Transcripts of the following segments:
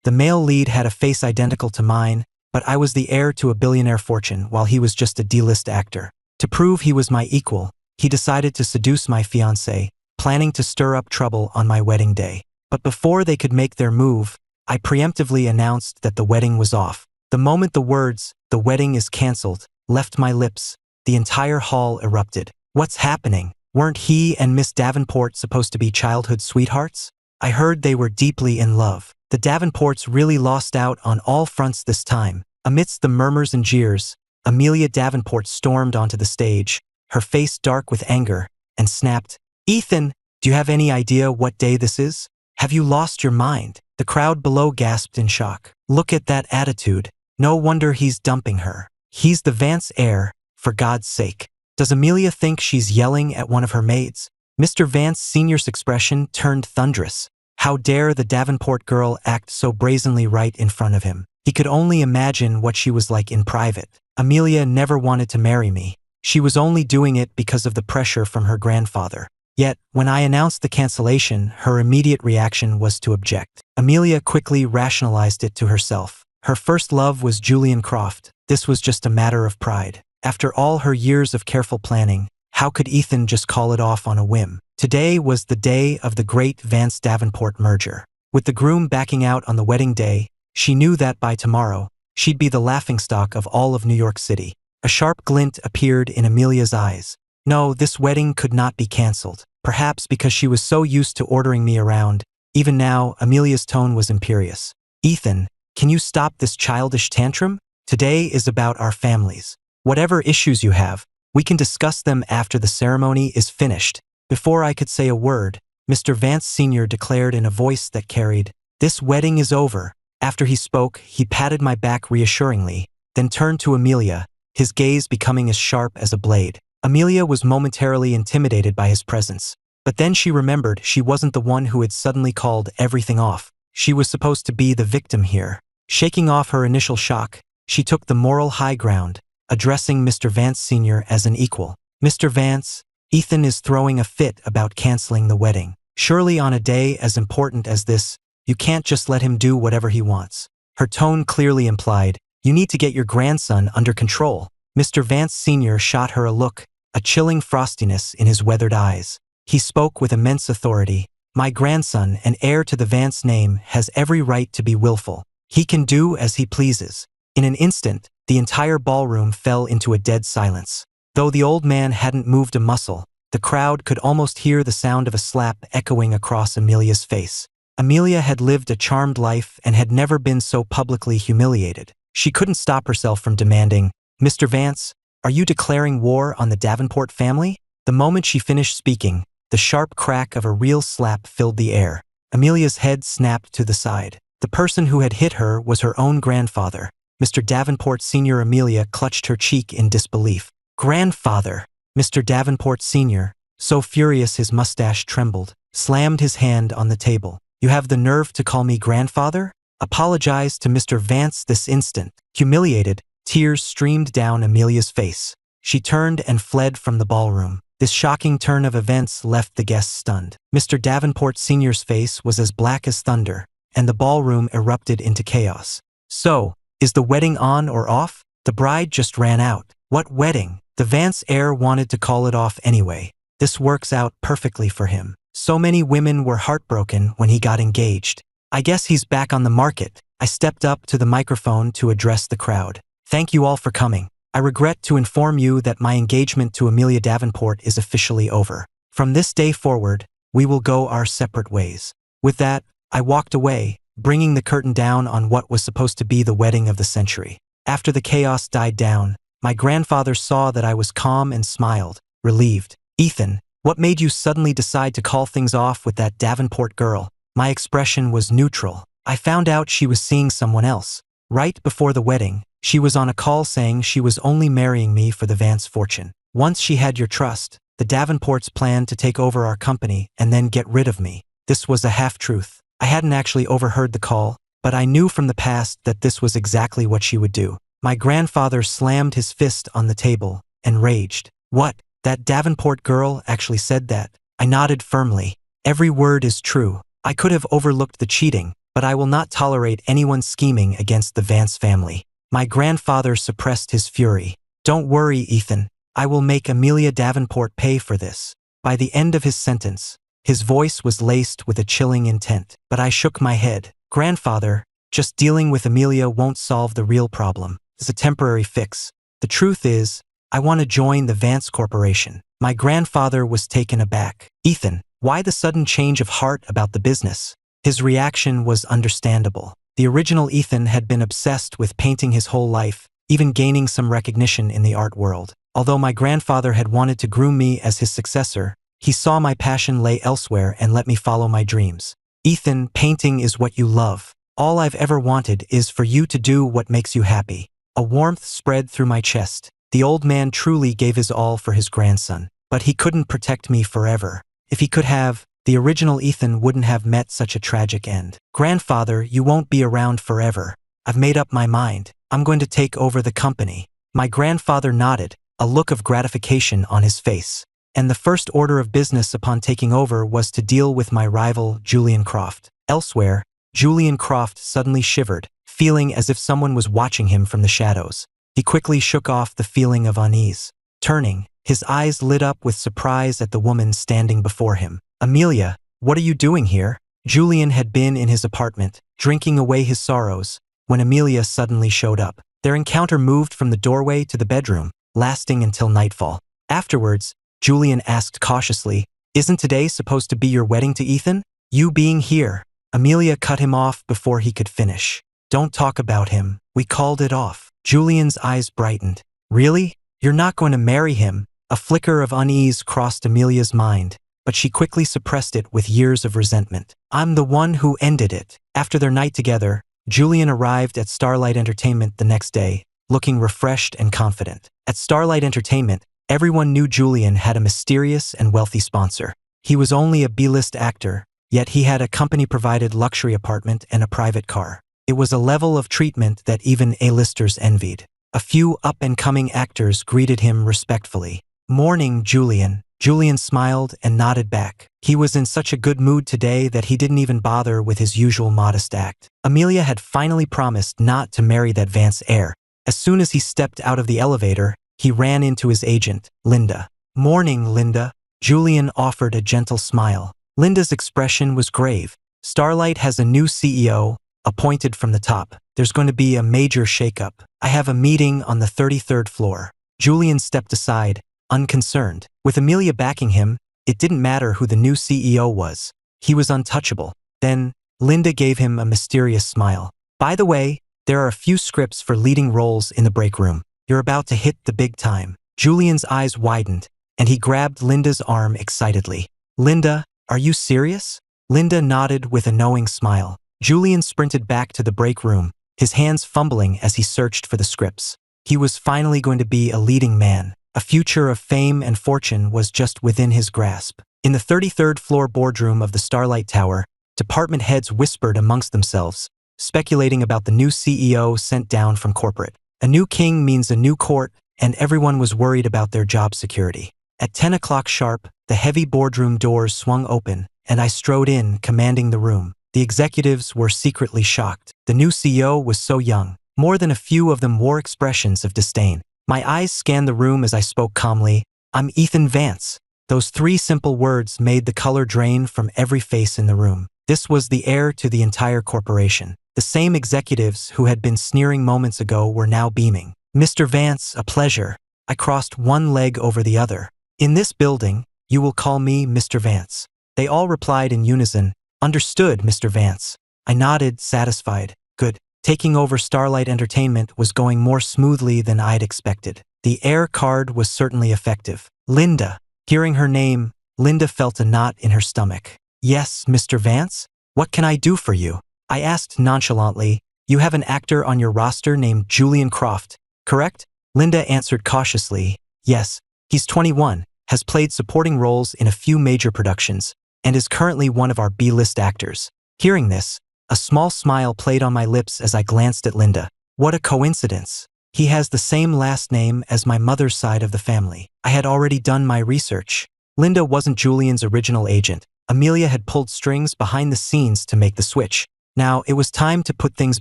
The male lead had a face identical to mine, but I was the heir to a billionaire fortune while he was just a D-list actor. To prove he was my equal, he decided to seduce my fiancée, planning to stir up trouble on my wedding day. But before they could make their move, I preemptively announced that the wedding was off. The moment the words, "the wedding is cancelled," left my lips, the entire hall erupted. What's happening? Weren't he and Miss Davenport supposed to be childhood sweethearts? I heard they were deeply in love. The Davenports really lost out on all fronts this time. Amidst the murmurs and jeers, Amelia Davenport stormed onto the stage, her face dark with anger, and snapped, "Ethan, do you have any idea what day this is? Have you lost your mind?" The crowd below gasped in shock. Look at that attitude. No wonder he's dumping her. He's the Vance heir, for God's sake. Does Amelia think she's yelling at one of her maids? Mr. Vance Sr.'s expression turned thunderous. How dare the Davenport girl act so brazenly right in front of him? He could only imagine what she was like in private. Amelia never wanted to marry me. She was only doing it because of the pressure from her grandfather. Yet, when I announced the cancellation, her immediate reaction was to object. Amelia quickly rationalized it to herself. Her first love was Julian Croft. This was just a matter of pride. After all her years of careful planning, how could Ethan just call it off on a whim? Today was the day of the great Vance Davenport merger. With the groom backing out on the wedding day, she knew that by tomorrow, she'd be the laughingstock of all of New York City. A sharp glint appeared in Amelia's eyes. No, this wedding could not be cancelled. Perhaps because she was so used to ordering me around. Even now, Amelia's tone was imperious. "Ethan, can you stop this childish tantrum? Today is about our families. Whatever issues you have, we can discuss them after the ceremony is finished." Before I could say a word, Mr. Vance Sr. declared in a voice that carried, "This wedding is over." After he spoke, he patted my back reassuringly, then turned to Amelia, his gaze becoming as sharp as a blade. Amelia was momentarily intimidated by his presence. But then she remembered she wasn't the one who had suddenly called everything off. She was supposed to be the victim here. Shaking off her initial shock, she took the moral high ground, addressing Mr. Vance Sr. as an equal. "Mr. Vance, Ethan is throwing a fit about canceling the wedding. Surely on a day as important as this, you can't just let him do whatever he wants." Her tone clearly implied, "You need to get your grandson under control." Mr. Vance Sr. shot her a look, a chilling frostiness in his weathered eyes. He spoke with immense authority. "My grandson, an heir to the Vance name, has every right to be willful. He can do as he pleases." In an instant, the entire ballroom fell into a dead silence. Though the old man hadn't moved a muscle, the crowd could almost hear the sound of a slap echoing across Amelia's face. Amelia had lived a charmed life and had never been so publicly humiliated. She couldn't stop herself from demanding, "Mr. Vance, are you declaring war on the Davenport family?" The moment she finished speaking, the sharp crack of a real slap filled the air. Amelia's head snapped to the side. The person who had hit her was her own grandfather. Mr. Davenport Sr. Amelia clutched her cheek in disbelief. "Grandfather!" Mr. Davenport Sr., so furious his mustache trembled, slammed his hand on the table. "You have the nerve to call me grandfather? Apologize to Mr. Vance this instant." Humiliated, tears streamed down Amelia's face. She turned and fled from the ballroom. This shocking turn of events left the guests stunned. Mr. Davenport Sr.'s face was as black as thunder, and the ballroom erupted into chaos. "So, is the wedding on or off? The bride just ran out." "What wedding? The Vance heir wanted to call it off anyway. This works out perfectly for him. So many women were heartbroken when he got engaged. I guess he's back on the market." I stepped up to the microphone to address the crowd. "Thank you all for coming. I regret to inform you that my engagement to Amelia Davenport is officially over. From this day forward, we will go our separate ways." With that, I walked away, bringing the curtain down on what was supposed to be the wedding of the century. After the chaos died down, my grandfather saw that I was calm and smiled, relieved. "Ethan, what made you suddenly decide to call things off with that Davenport girl?" My expression was neutral. "I found out she was seeing someone else. Right before the wedding, she was on a call saying she was only marrying me for the Vance fortune. Once she had your trust, the Davenports planned to take over our company and then get rid of me." This was a half-truth. I hadn't actually overheard the call, but I knew from the past that this was exactly what she would do. My grandfather slammed his fist on the table and raged. "What? That Davenport girl actually said that?" I nodded firmly. "Every word is true. I could have overlooked the cheating, but but I will not tolerate anyone scheming against the Vance family. My grandfather suppressed his fury. Don't worry, Ethan. I will make Amelia Davenport pay for this. By the end of his sentence, his voice was laced with a chilling intent. But I shook my head. Grandfather, just dealing with Amelia won't solve the real problem. It's a temporary fix. The truth is, I want to join the Vance Corporation. My grandfather was taken aback. Ethan, why the sudden change of heart about the business? His reaction was understandable. The original Ethan had been obsessed with painting his whole life, even gaining some recognition in the art world. Although my grandfather had wanted to groom me as his successor, he saw my passion lay elsewhere and let me follow my dreams. Ethan, painting is what you love. All I've ever wanted is for you to do what makes you happy. A warmth spread through my chest. The old man truly gave his all for his grandson, but he couldn't protect me forever. If he could have, the original Ethan wouldn't have met such a tragic end. Grandfather, you won't be around forever. I've made up my mind. I'm going to take over the company. My grandfather nodded, a look of gratification on his face. And the first order of business upon taking over was to deal with my rival, Julian Croft. Elsewhere, Julian Croft suddenly shivered, feeling as if someone was watching him from the shadows. He quickly shook off the feeling of unease. Turning, his eyes lit up with surprise at the woman standing before him. Amelia, what are you doing here? Julian had been in his apartment, drinking away his sorrows, when Amelia suddenly showed up. Their encounter moved from the doorway to the bedroom, lasting until nightfall. Afterwards, Julian asked cautiously, "Isn't today supposed to be your wedding to Ethan? You being here?" Amelia cut him off before he could finish. "Don't talk about him. We called it off." Julian's eyes brightened. "Really? You're not going to marry him?" A flicker of unease crossed Amelia's mind, but she quickly suppressed it with years of resentment. "I'm the one who ended it." After their night together, Julian arrived at Starlight Entertainment the next day, looking refreshed and confident. At Starlight Entertainment, everyone knew Julian had a mysterious and wealthy sponsor. He was only a B-list actor, yet he had a company-provided luxury apartment and a private car. It was a level of treatment that even A-listers envied. A few up-and-coming actors greeted him respectfully. "Morning, Julian." Julian smiled and nodded back. He was in such a good mood today that he didn't even bother with his usual modest act. Amelia had finally promised not to marry that Vance heir. As soon as he stepped out of the elevator, he ran into his agent, Linda. "Morning, Linda." Julian offered a gentle smile. Linda's expression was grave. "Starlight has a new CEO, appointed from the top. There's going to be a major shakeup. I have a meeting on the 33rd floor." Julian stepped aside, unconcerned. With Amelia backing him, it didn't matter who the new CEO was. He was untouchable. Then, Linda gave him a mysterious smile. "By the way, there are a few scripts for leading roles in the break room. You're about to hit the big time." Julian's eyes widened, and he grabbed Linda's arm excitedly. "Linda, are you serious?" Linda nodded with a knowing smile. Julian sprinted back to the break room, his hands fumbling as he searched for the scripts. He was finally going to be a leading man. A future of fame and fortune was just within his grasp. In the 33rd floor boardroom of the Starlight Tower, department heads whispered amongst themselves, speculating about the new CEO sent down from corporate. A new king means a new court, and everyone was worried about their job security. At 10 o'clock sharp, the heavy boardroom doors swung open, and I strode in, commanding the room. The executives were secretly shocked. The new CEO was so young. More than a few of them wore expressions of disdain. My eyes scanned the room as I spoke calmly. "I'm Ethan Vance." Those three simple words made the color drain from every face in the room. This was the heir to the entire corporation. The same executives who had been sneering moments ago were now beaming. "Mr. Vance, a pleasure." I crossed one leg over the other. "In this building, you will call me Mr. Vance." They all replied in unison, "Understood, Mr. Vance." I nodded, satisfied. Good. Taking over Starlight Entertainment was going more smoothly than I'd expected. The heir card was certainly effective. "Linda." Hearing her name, Linda felt a knot in her stomach. "Yes, Mr. Vance? What can I do for you?" I asked nonchalantly. "You have an actor on your roster named Julian Croft, correct?" Linda answered cautiously. "Yes. He's 21, has played supporting roles in a few major productions, and is currently one of our B-list actors." Hearing this, a small smile played on my lips as I glanced at Linda. What a coincidence. He has the same last name as my mother's side of the family. I had already done my research. Linda wasn't Julian's original agent. Amelia had pulled strings behind the scenes to make the switch. Now, it was time to put things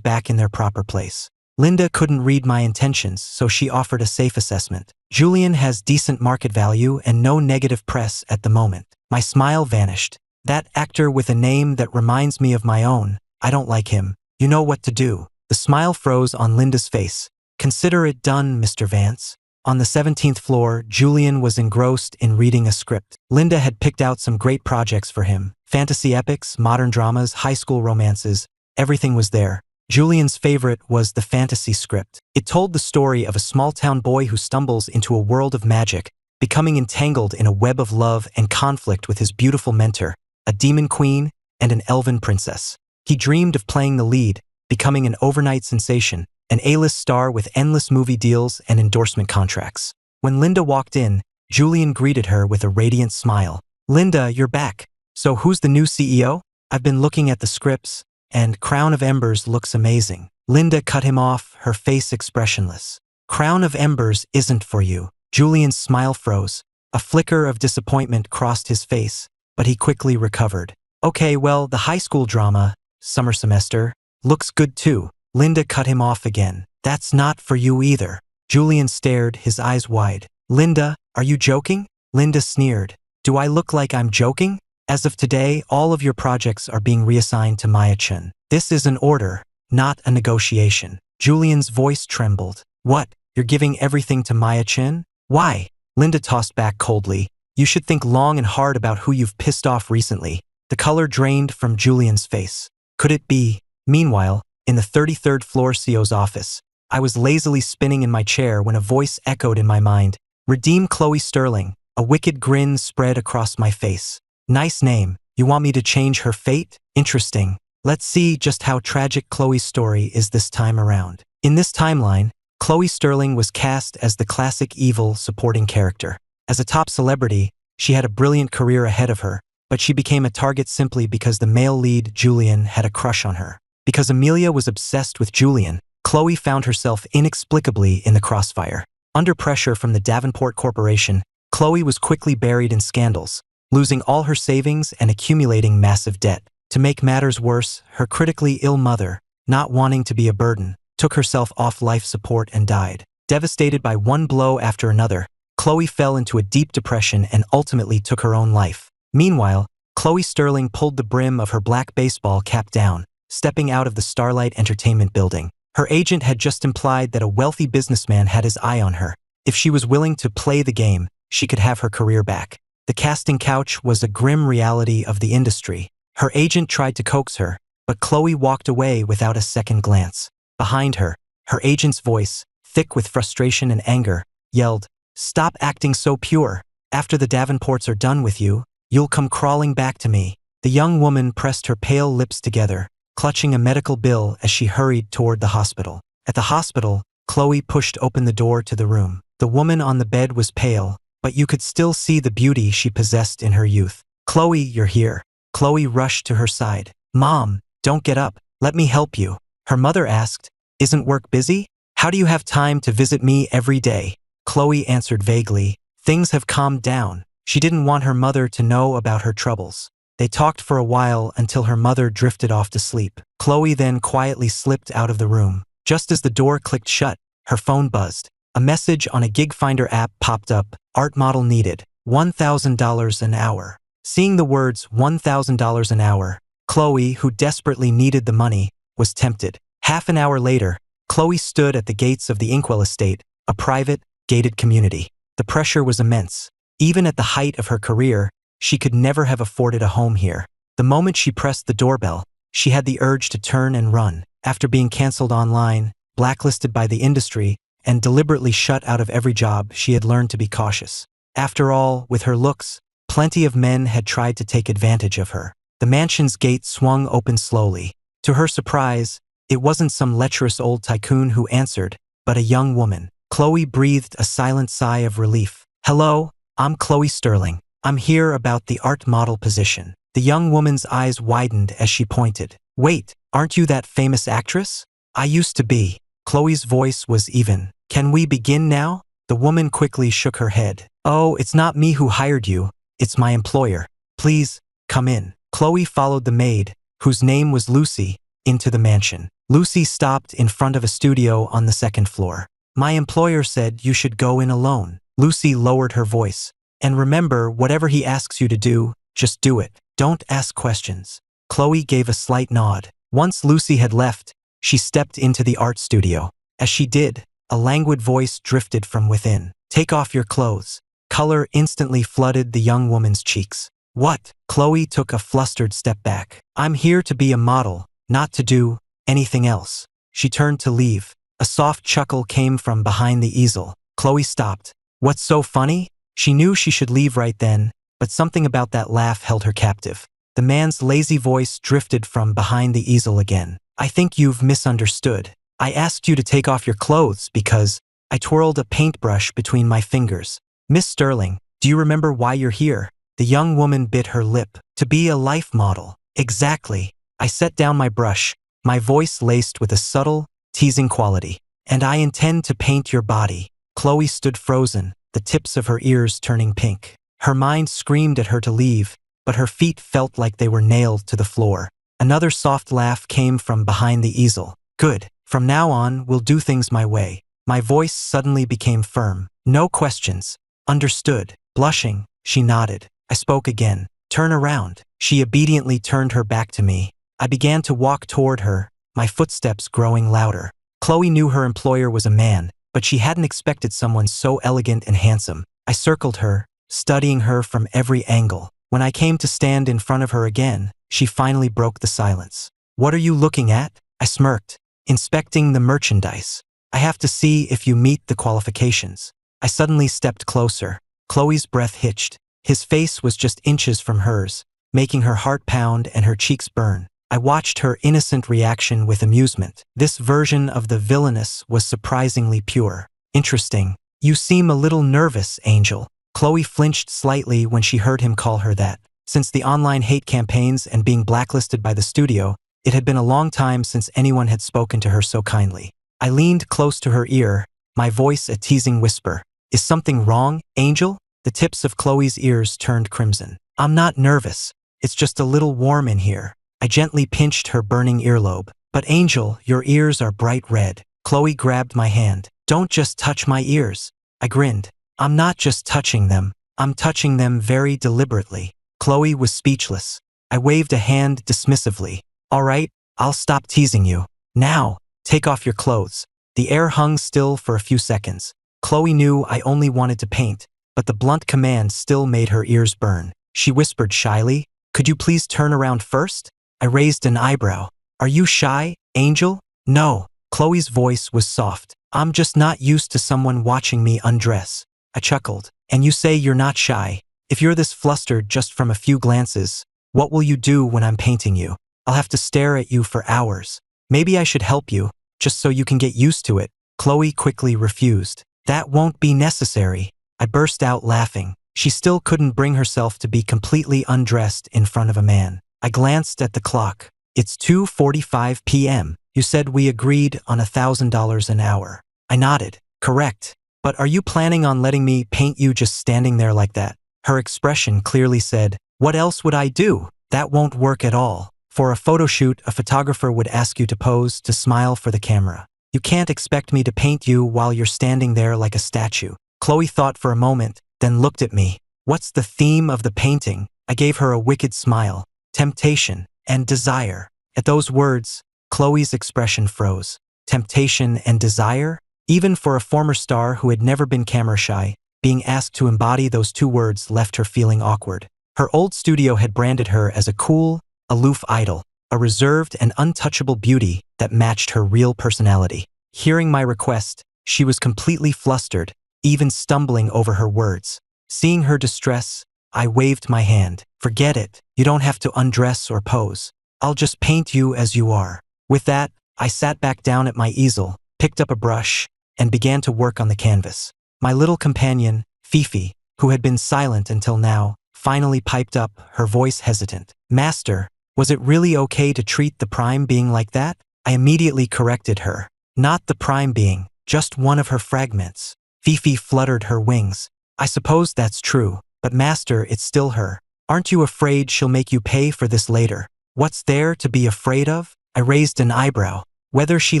back in their proper place. Linda couldn't read my intentions, so she offered a safe assessment. Julian has decent market value and no negative press at the moment. My smile vanished. That actor with a name that reminds me of my own, I don't like him. You know what to do. The smile froze on Linda's face. Consider it done, Mr. Vance. On the 17th floor, Julian was engrossed in reading a script. Linda had picked out some great projects for him. Fantasy epics, modern dramas, high school romances, everything was there. Julian's favorite was the fantasy script. It told the story of a small-town boy who stumbles into a world of magic, becoming entangled in a web of love and conflict with his beautiful mentor, a demon queen and an elven princess. He dreamed of playing the lead, becoming an overnight sensation, an A-list star with endless movie deals and endorsement contracts. When Linda walked in, Julian greeted her with a radiant smile. "Linda, you're back. So who's the new CEO? I've been looking at the scripts, and Crown of Embers looks amazing." Linda cut him off, her face expressionless. "Crown of Embers isn't for you." Julian's smile froze. A flicker of disappointment crossed his face, but he quickly recovered. "Okay, well, the high school drama, summer semester, looks good too." Linda cut him off again. "That's not for you either." Julian stared, his eyes wide. "Linda, are you joking?" Linda sneered. "Do I look like I'm joking? As of today, all of your projects are being reassigned to Maya-chan. This is an order, not a negotiation." Julian's voice trembled. "What? You're giving everything to Maya-chan? Why?" Linda tossed back coldly. "You should think long and hard about who you've pissed off recently." The color drained from Julian's face. Could it be? Meanwhile, in the 33rd floor CEO's office, I was lazily spinning in my chair when a voice echoed in my mind. "Redeem Chloe Sterling." A wicked grin spread across my face. "Nice name. You want me to change her fate? Interesting. Let's see just how tragic Chloe's story is this time around." In this timeline, Chloe Sterling was cast as the classic evil supporting character. As a top celebrity, she had a brilliant career ahead of her, but she became a target simply because the male lead, Julian, had a crush on her. Because Amelia was obsessed with Julian, Chloe found herself inexplicably in the crossfire. Under pressure from the Davenport Corporation, Chloe was quickly buried in scandals, losing all her savings and accumulating massive debt. To make matters worse, her critically ill mother, not wanting to be a burden, took herself off life support and died. Devastated by one blow after another, Chloe fell into a deep depression and ultimately took her own life. Meanwhile, Chloe Sterling pulled the brim of her black baseball cap down, stepping out of the Starlight Entertainment building. Her agent had just implied that a wealthy businessman had his eye on her. If she was willing to play the game, she could have her career back. The casting couch was a grim reality of the industry. Her agent tried to coax her, but Chloe walked away without a second glance. Behind her, her agent's voice, thick with frustration and anger, yelled, "Stop acting so pure. After the Davenports are done with you, you'll come crawling back to me." The young woman pressed her pale lips together, clutching a medical bill as she hurried toward the hospital. At the hospital, Chloe pushed open the door to the room. The woman on the bed was pale, but you could still see the beauty she possessed in her youth. "Chloe, you're here." Chloe rushed to her side. "Mom, don't get up. Let me help you." Her mother asked, "Isn't work busy? How do you have time to visit me every day?" Chloe answered vaguely, "Things have calmed down." She didn't want her mother to know about her troubles. They talked for a while until her mother drifted off to sleep. Chloe then quietly slipped out of the room. Just as the door clicked shut, her phone buzzed. A message on a gig finder app popped up. "Art model needed. $1,000 an hour." Seeing the words $1,000 an hour, Chloe, who desperately needed the money, was tempted. Half an hour later, Chloe stood at the gates of the Inkwell estate, a private, gated community. The pressure was immense. Even at the height of her career, she could never have afforded a home here. The moment she pressed the doorbell, she had the urge to turn and run. After being canceled online, blacklisted by the industry, and deliberately shut out of every job, she had learned to be cautious. After all, with her looks, plenty of men had tried to take advantage of her. The mansion's gate swung open slowly. To her surprise, it wasn't some lecherous old tycoon who answered, but a young woman. Chloe breathed a silent sigh of relief. "Hello, I'm Chloe Sterling. I'm here about the art model position." The young woman's eyes widened as she pointed. "Wait, aren't you that famous actress?" "I used to be." Chloe's voice was even. "Can we begin now?" The woman quickly shook her head. "Oh, it's not me who hired you. It's my employer. Please, come in." Chloe followed the maid, whose name was Lucy, into the mansion. Lucy stopped in front of a studio on the second floor. My employer said you should go in alone. Lucy lowered her voice. And remember, whatever he asks you to do, just do it. Don't ask questions. Chloe gave a slight nod. Once Lucy had left, she stepped into the art studio. As she did, a languid voice drifted from within. Take off your clothes. Color instantly flooded the young woman's cheeks. What? Chloe took a flustered step back. I'm here to be a model, not to do anything else. She turned to leave. A soft chuckle came from behind the easel. Chloe stopped. What's so funny? She knew she should leave right then, but something about that laugh held her captive. The man's lazy voice drifted from behind the easel again. I think you've misunderstood. I asked you to take off your clothes because I twirled a paintbrush between my fingers. Miss Sterling, do you remember why you're here? The young woman bit her lip. To be a life model. Exactly. I set down my brush, my voice laced with a subtle, teasing quality. And I intend to paint your body. Chloe stood frozen, the tips of her ears turning pink. Her mind screamed at her to leave, but her feet felt like they were nailed to the floor. Another soft laugh came from behind the easel. Good. From now on, we'll do things my way. My voice suddenly became firm. No questions. Understood. Blushing, she nodded. I spoke again. Turn around. She obediently turned her back to me. I began to walk toward her, my footsteps growing louder. Chloe knew her employer was a man, but she hadn't expected someone so elegant and handsome. I circled her, studying her from every angle. When I came to stand in front of her again, she finally broke the silence. What are you looking at? I smirked. Inspecting the merchandise. I have to see if you meet the qualifications. I suddenly stepped closer. Chloe's breath hitched. His face was just inches from hers, making her heart pound and her cheeks burn. I watched her innocent reaction with amusement. This version of the villainess was surprisingly pure. Interesting. You seem a little nervous, Angel. Chloe flinched slightly when she heard him call her that. Since the online hate campaigns and being blacklisted by the studio, it had been a long time since anyone had spoken to her so kindly. I leaned close to her ear, my voice a teasing whisper. Is something wrong, Angel? The tips of Chloe's ears turned crimson. I'm not nervous. It's just a little warm in here. I gently pinched her burning earlobe. But Angel, your ears are bright red. Chloe grabbed my hand. Don't just touch my ears. I grinned. I'm not just touching them. I'm touching them very deliberately. Chloe was speechless. I waved a hand dismissively. All right, I'll stop teasing you. Now, take off your clothes. The air hung still for a few seconds. Chloe knew I only wanted to paint, but the blunt command still made her ears burn. She whispered shyly, could you please turn around first? I raised an eyebrow. Are you shy, Angel? No. Chloe's voice was soft. I'm just not used to someone watching me undress. I chuckled. And you say you're not shy. If you're this flustered just from a few glances, what will you do when I'm painting you? I'll have to stare at you for hours. Maybe I should help you, just so you can get used to it. Chloe quickly refused. That won't be necessary. I burst out laughing. She still couldn't bring herself to be completely undressed in front of a man. I glanced at the clock. It's 2:45 p.m. You said we agreed on $1,000 an hour. I nodded. Correct. But are you planning on letting me paint you just standing there like that? Her expression clearly said, what else would I do? That won't work at all. For a photo shoot, a photographer would ask you to pose, to smile for the camera. You can't expect me to paint you while you're standing there like a statue. Chloe thought for a moment, then looked at me. What's the theme of the painting? I gave her a wicked smile. Temptation and desire. At those words, Chloe's expression froze. Temptation and desire? Even for a former star who had never been camera shy, being asked to embody those two words left her feeling awkward. Her old studio had branded her as a cool, aloof idol, a reserved and untouchable beauty that matched her real personality. Hearing my request, she was completely flustered, even stumbling over her words. Seeing her distress, I waved my hand. Forget it. You don't have to undress or pose. I'll just paint you as you are. With that, I sat back down at my easel, picked up a brush, and began to work on the canvas. My little companion, Fifi, who had been silent until now, finally piped up, her voice hesitant. Master, was it really okay to treat the prime being like that? I immediately corrected her. Not the prime being, just one of her fragments. Fifi fluttered her wings. I suppose that's true, but Master, it's still her. Aren't you afraid she'll make you pay for this later? What's there to be afraid of? I raised an eyebrow. Whether she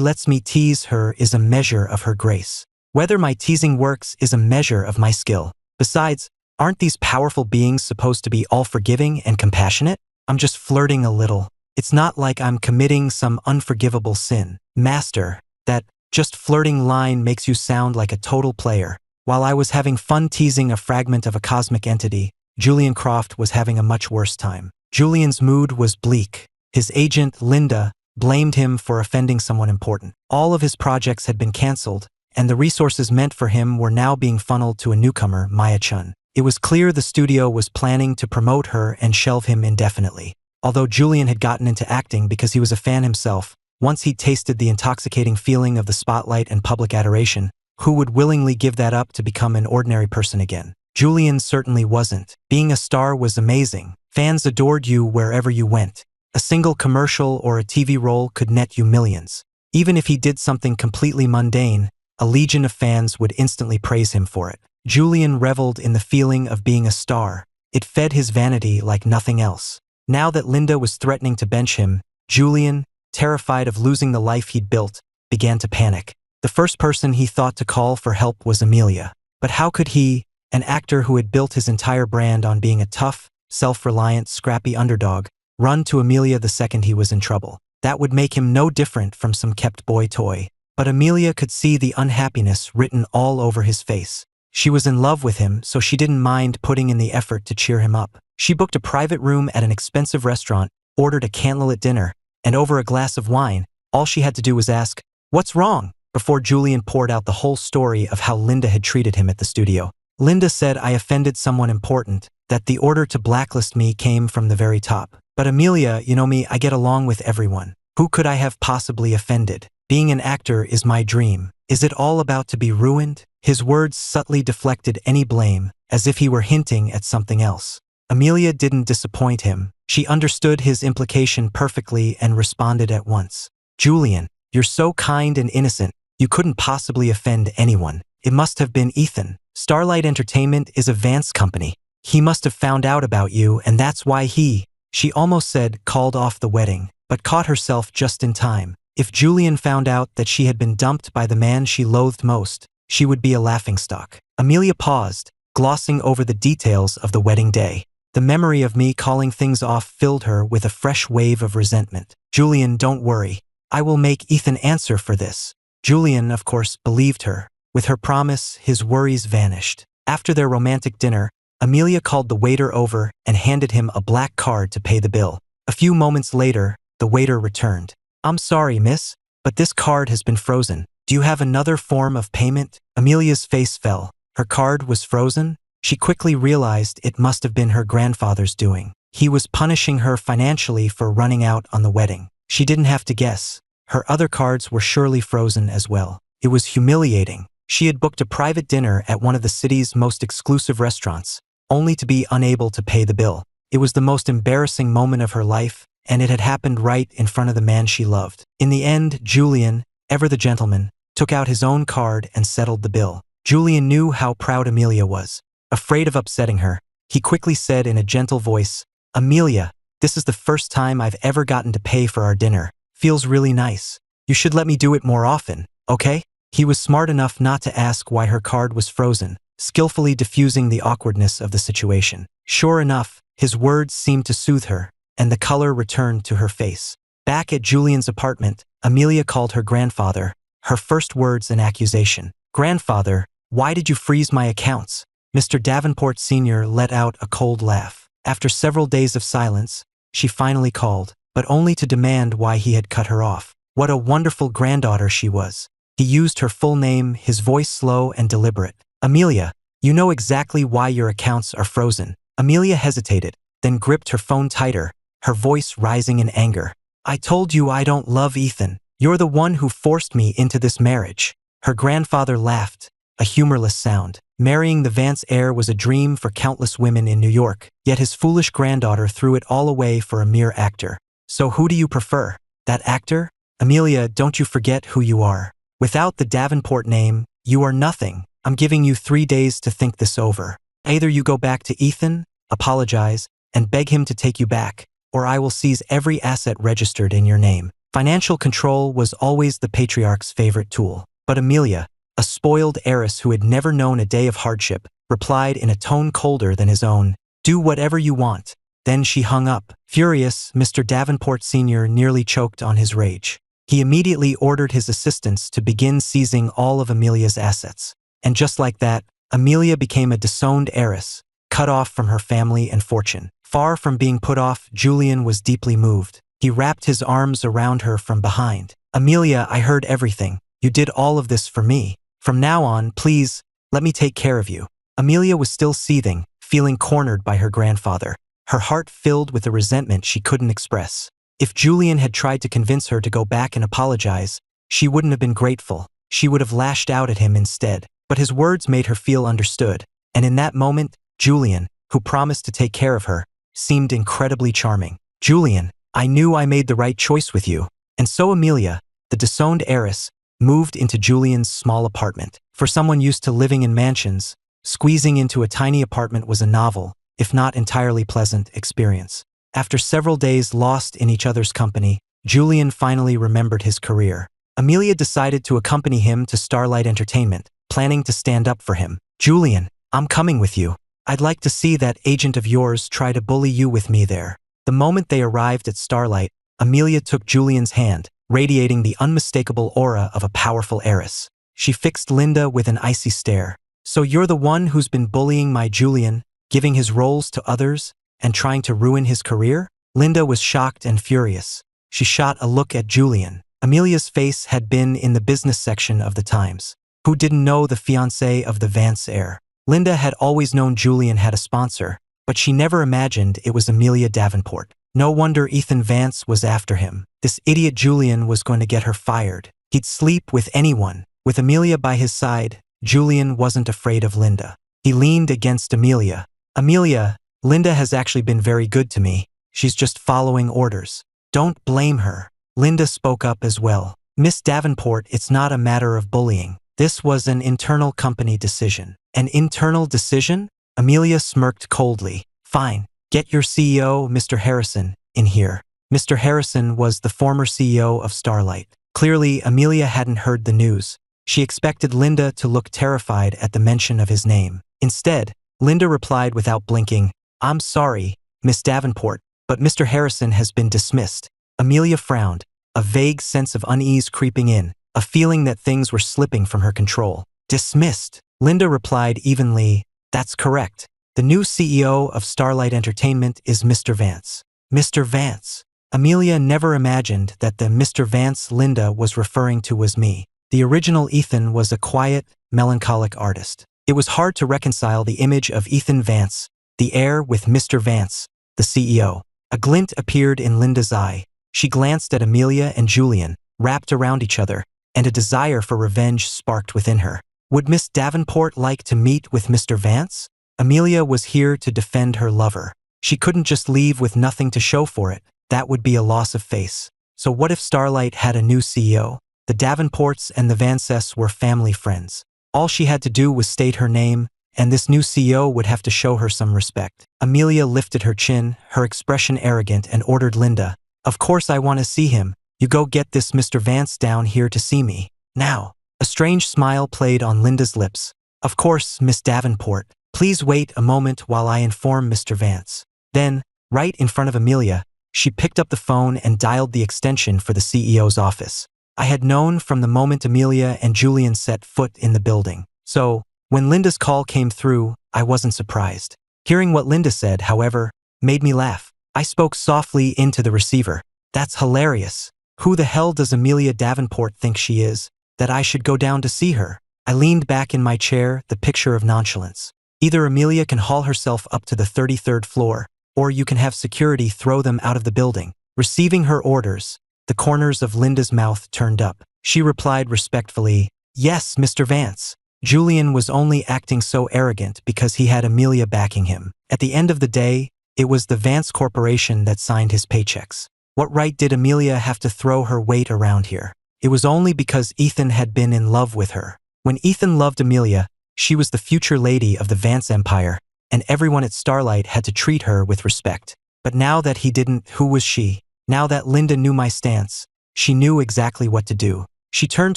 lets me tease her is a measure of her grace. Whether my teasing works is a measure of my skill. Besides, aren't these powerful beings supposed to be all-forgiving and compassionate? I'm just flirting a little. It's not like I'm committing some unforgivable sin. Master, that just flirting line makes you sound like a total player. While I was having fun teasing a fragment of a cosmic entity, Julian Croft was having a much worse time. Julian's mood was bleak. His agent, Linda, blamed him for offending someone important. All of his projects had been cancelled, and the resources meant for him were now being funneled to a newcomer, Maya Chun. It was clear the studio was planning to promote her and shelve him indefinitely. Although Julian had gotten into acting because he was a fan himself, once he'd tasted the intoxicating feeling of the spotlight and public adoration, who would willingly give that up to become an ordinary person again? Julian certainly wasn't. Being a star was amazing. Fans adored you wherever you went. A single commercial or a TV role could net you millions. Even if he did something completely mundane, a legion of fans would instantly praise him for it. Julian reveled in the feeling of being a star. It fed his vanity like nothing else. Now that Linda was threatening to bench him, Julian, terrified of losing the life he'd built, began to panic. The first person he thought to call for help was Amelia. But how could he, an actor who had built his entire brand on being a tough, self-reliant, scrappy underdog, run to Amelia the second he was in trouble? That would make him no different from some kept boy toy. But Amelia could see the unhappiness written all over his face. She was in love with him, so she didn't mind putting in the effort to cheer him up. She booked a private room at an expensive restaurant, ordered a candlelit dinner, and over a glass of wine, all she had to do was ask, "What's wrong?" before Julian poured out the whole story of how Linda had treated him at the studio. Linda said I offended someone important, that the order to blacklist me came from the very top. But Amelia, you know me, I get along with everyone. Who could I have possibly offended? Being an actor is my dream. Is it all about to be ruined? His words subtly deflected any blame, as if he were hinting at something else. Amelia didn't disappoint him. She understood his implication perfectly and responded at once. Julian, you're so kind and innocent. You couldn't possibly offend anyone. It must have been Ethan. Starlight Entertainment is a Vance company. He must have found out about you, and that's why she almost said called off the wedding, but caught herself just in time. If Julian found out that she had been dumped by the man she loathed most, she would be a laughingstock. Amelia paused, glossing over the details of the wedding day. The memory of me calling things off filled her with a fresh wave of resentment. Julian, don't worry. I will make Ethan answer for this. Julian, of course, believed her. With her promise, his worries vanished. After their romantic dinner, Amelia called the waiter over and handed him a black card to pay the bill. A few moments later, the waiter returned. I'm sorry, miss, but this card has been frozen. Do you have another form of payment? Amelia's face fell. Her card was frozen? She quickly realized it must have been her grandfather's doing. He was punishing her financially for running out on the wedding. She didn't have to guess. Her other cards were surely frozen as well. It was humiliating. She had booked a private dinner at one of the city's most exclusive restaurants, only to be unable to pay the bill. It was the most embarrassing moment of her life, and it had happened right in front of the man she loved. In the end, Julian, ever the gentleman, took out his own card and settled the bill. Julian knew how proud Amelia was. Afraid of upsetting her, he quickly said in a gentle voice, Amelia, this is the first time I've ever gotten to pay for our dinner. Feels really nice. You should let me do it more often, okay? He was smart enough not to ask why her card was frozen, skillfully diffusing the awkwardness of the situation. Sure enough, his words seemed to soothe her, and the color returned to her face. Back at Julian's apartment, Amelia called her grandfather, her first words an accusation. Grandfather, why did you freeze my accounts? Mr. Davenport Sr. let out a cold laugh. After several days of silence, she finally called, but only to demand why he had cut her off. What a wonderful granddaughter she was. He used her full name, his voice slow and deliberate. Amelia, you know exactly why your accounts are frozen. Amelia hesitated, then gripped her phone tighter, her voice rising in anger. I told you I don't love Ethan. You're the one who forced me into this marriage. Her grandfather laughed, a humorless sound. Marrying the Vance heir was a dream for countless women in New York, yet his foolish granddaughter threw it all away for a mere actor. So who do you prefer? That actor? Amelia, don't you forget who you are. Without the Davenport name, you are nothing. I'm giving you 3 days to think this over. Either you go back to Ethan, apologize, and beg him to take you back, or I will seize every asset registered in your name. Financial control was always the patriarch's favorite tool. But Amelia, a spoiled heiress who had never known a day of hardship, replied in a tone colder than his own, "Do whatever you want." Then she hung up. Furious, Mr. Davenport Sr. nearly choked on his rage. He immediately ordered his assistants to begin seizing all of Amelia's assets. And just like that, Amelia became a disowned heiress, cut off from her family and fortune. Far from being put off, Julian was deeply moved. He wrapped his arms around her from behind. "Amelia, I heard everything. You did all of this for me. From now on, please, let me take care of you." Amelia was still seething, feeling cornered by her grandfather, her heart filled with a resentment she couldn't express. If Julian had tried to convince her to go back and apologize, she wouldn't have been grateful. She would have lashed out at him instead. But his words made her feel understood. And in that moment, Julian, who promised to take care of her, seemed incredibly charming. "Julian, I knew I made the right choice with you." And so Amelia, the disowned heiress, moved into Julian's small apartment. For someone used to living in mansions, squeezing into a tiny apartment was a novel, if not entirely pleasant, experience. After several days lost in each other's company, Julian finally remembered his career. Amelia decided to accompany him to Starlight Entertainment, planning to stand up for him. "Julian, I'm coming with you. I'd like to see that agent of yours try to bully you with me there." The moment they arrived at Starlight, Amelia took Julian's hand, radiating the unmistakable aura of a powerful heiress. She fixed Linda with an icy stare. "So you're the one who's been bullying my Julian, giving his roles to others, and trying to ruin his career?" Linda was shocked and furious. She shot a look at Julian. Amelia's face had been in the business section of the Times. Who didn't know the fiancé of the Vance heir? Linda had always known Julian had a sponsor, but she never imagined it was Amelia Davenport. No wonder Ethan Vance was after him. This idiot Julian was going to get her fired. He'd sleep with anyone. With Amelia by his side, Julian wasn't afraid of Linda. He leaned against Amelia. "Amelia, Linda has actually been very good to me. She's just following orders. Don't blame her." Linda spoke up as well. "Miss Davenport, it's not a matter of bullying. This was an internal company decision." "An internal decision?" Amelia smirked coldly. "Fine. Get your CEO, Mr. Harrison, in here." Mr. Harrison was the former CEO of Starlight. Clearly, Amelia hadn't heard the news. She expected Linda to look terrified at the mention of his name. Instead, Linda replied without blinking, "I'm sorry, Miss Davenport, but Mr. Harrison has been dismissed." Amelia frowned, a vague sense of unease creeping in, a feeling that things were slipping from her control. "Dismissed?" Linda replied evenly, "That's correct. The new CEO of Starlight Entertainment is Mr. Vance." "Mr. Vance?" Amelia never imagined that the Mr. Vance Linda was referring to was me. The original Ethan was a quiet, melancholic artist. It was hard to reconcile the image of Ethan Vance, the heir, with Mr. Vance, the CEO. A glint appeared in Linda's eye. She glanced at Amelia and Julian, wrapped around each other, and a desire for revenge sparked within her. Would Miss Davenport like to meet with Mr. Vance? Amelia was here to defend her lover. She couldn't just leave with nothing to show for it. That would be a loss of face. So what if Starlight had a new CEO? The Davenports and the Vances were family friends. All she had to do was state her name, and this new CEO would have to show her some respect. Amelia lifted her chin, her expression arrogant, and ordered Linda, "Of course I want to see him. You go get this Mr. Vance down here to see me. Now." A strange smile played on Linda's lips. "Of course, Miss Davenport. Please wait a moment while I inform Mr. Vance." Then, right in front of Amelia, she picked up the phone and dialed the extension for the CEO's office. I had known from the moment Amelia and Julian set foot in the building. So, when Linda's call came through, I wasn't surprised. Hearing what Linda said, however, made me laugh. I spoke softly into the receiver. "That's hilarious. Who the hell does Amelia Davenport think she is, that I should go down to see her?" I leaned back in my chair, the picture of nonchalance. Either Amelia can haul herself up to the 33rd floor, or you can have security throw them out of the building. Receiving her orders, the corners of Linda's mouth turned up. She replied respectfully, "Yes, Mr. Vance." Julian was only acting so arrogant because he had Amelia backing him. At the end of the day, it was the Vance Corporation that signed his paychecks. What right did Amelia have to throw her weight around here? It was only because Ethan had been in love with her. When Ethan loved Amelia, she was the future lady of the Vance Empire, and everyone at Starlight had to treat her with respect. But now that he didn't, who was she? Now that Linda knew my stance, She knew exactly what to do. She turned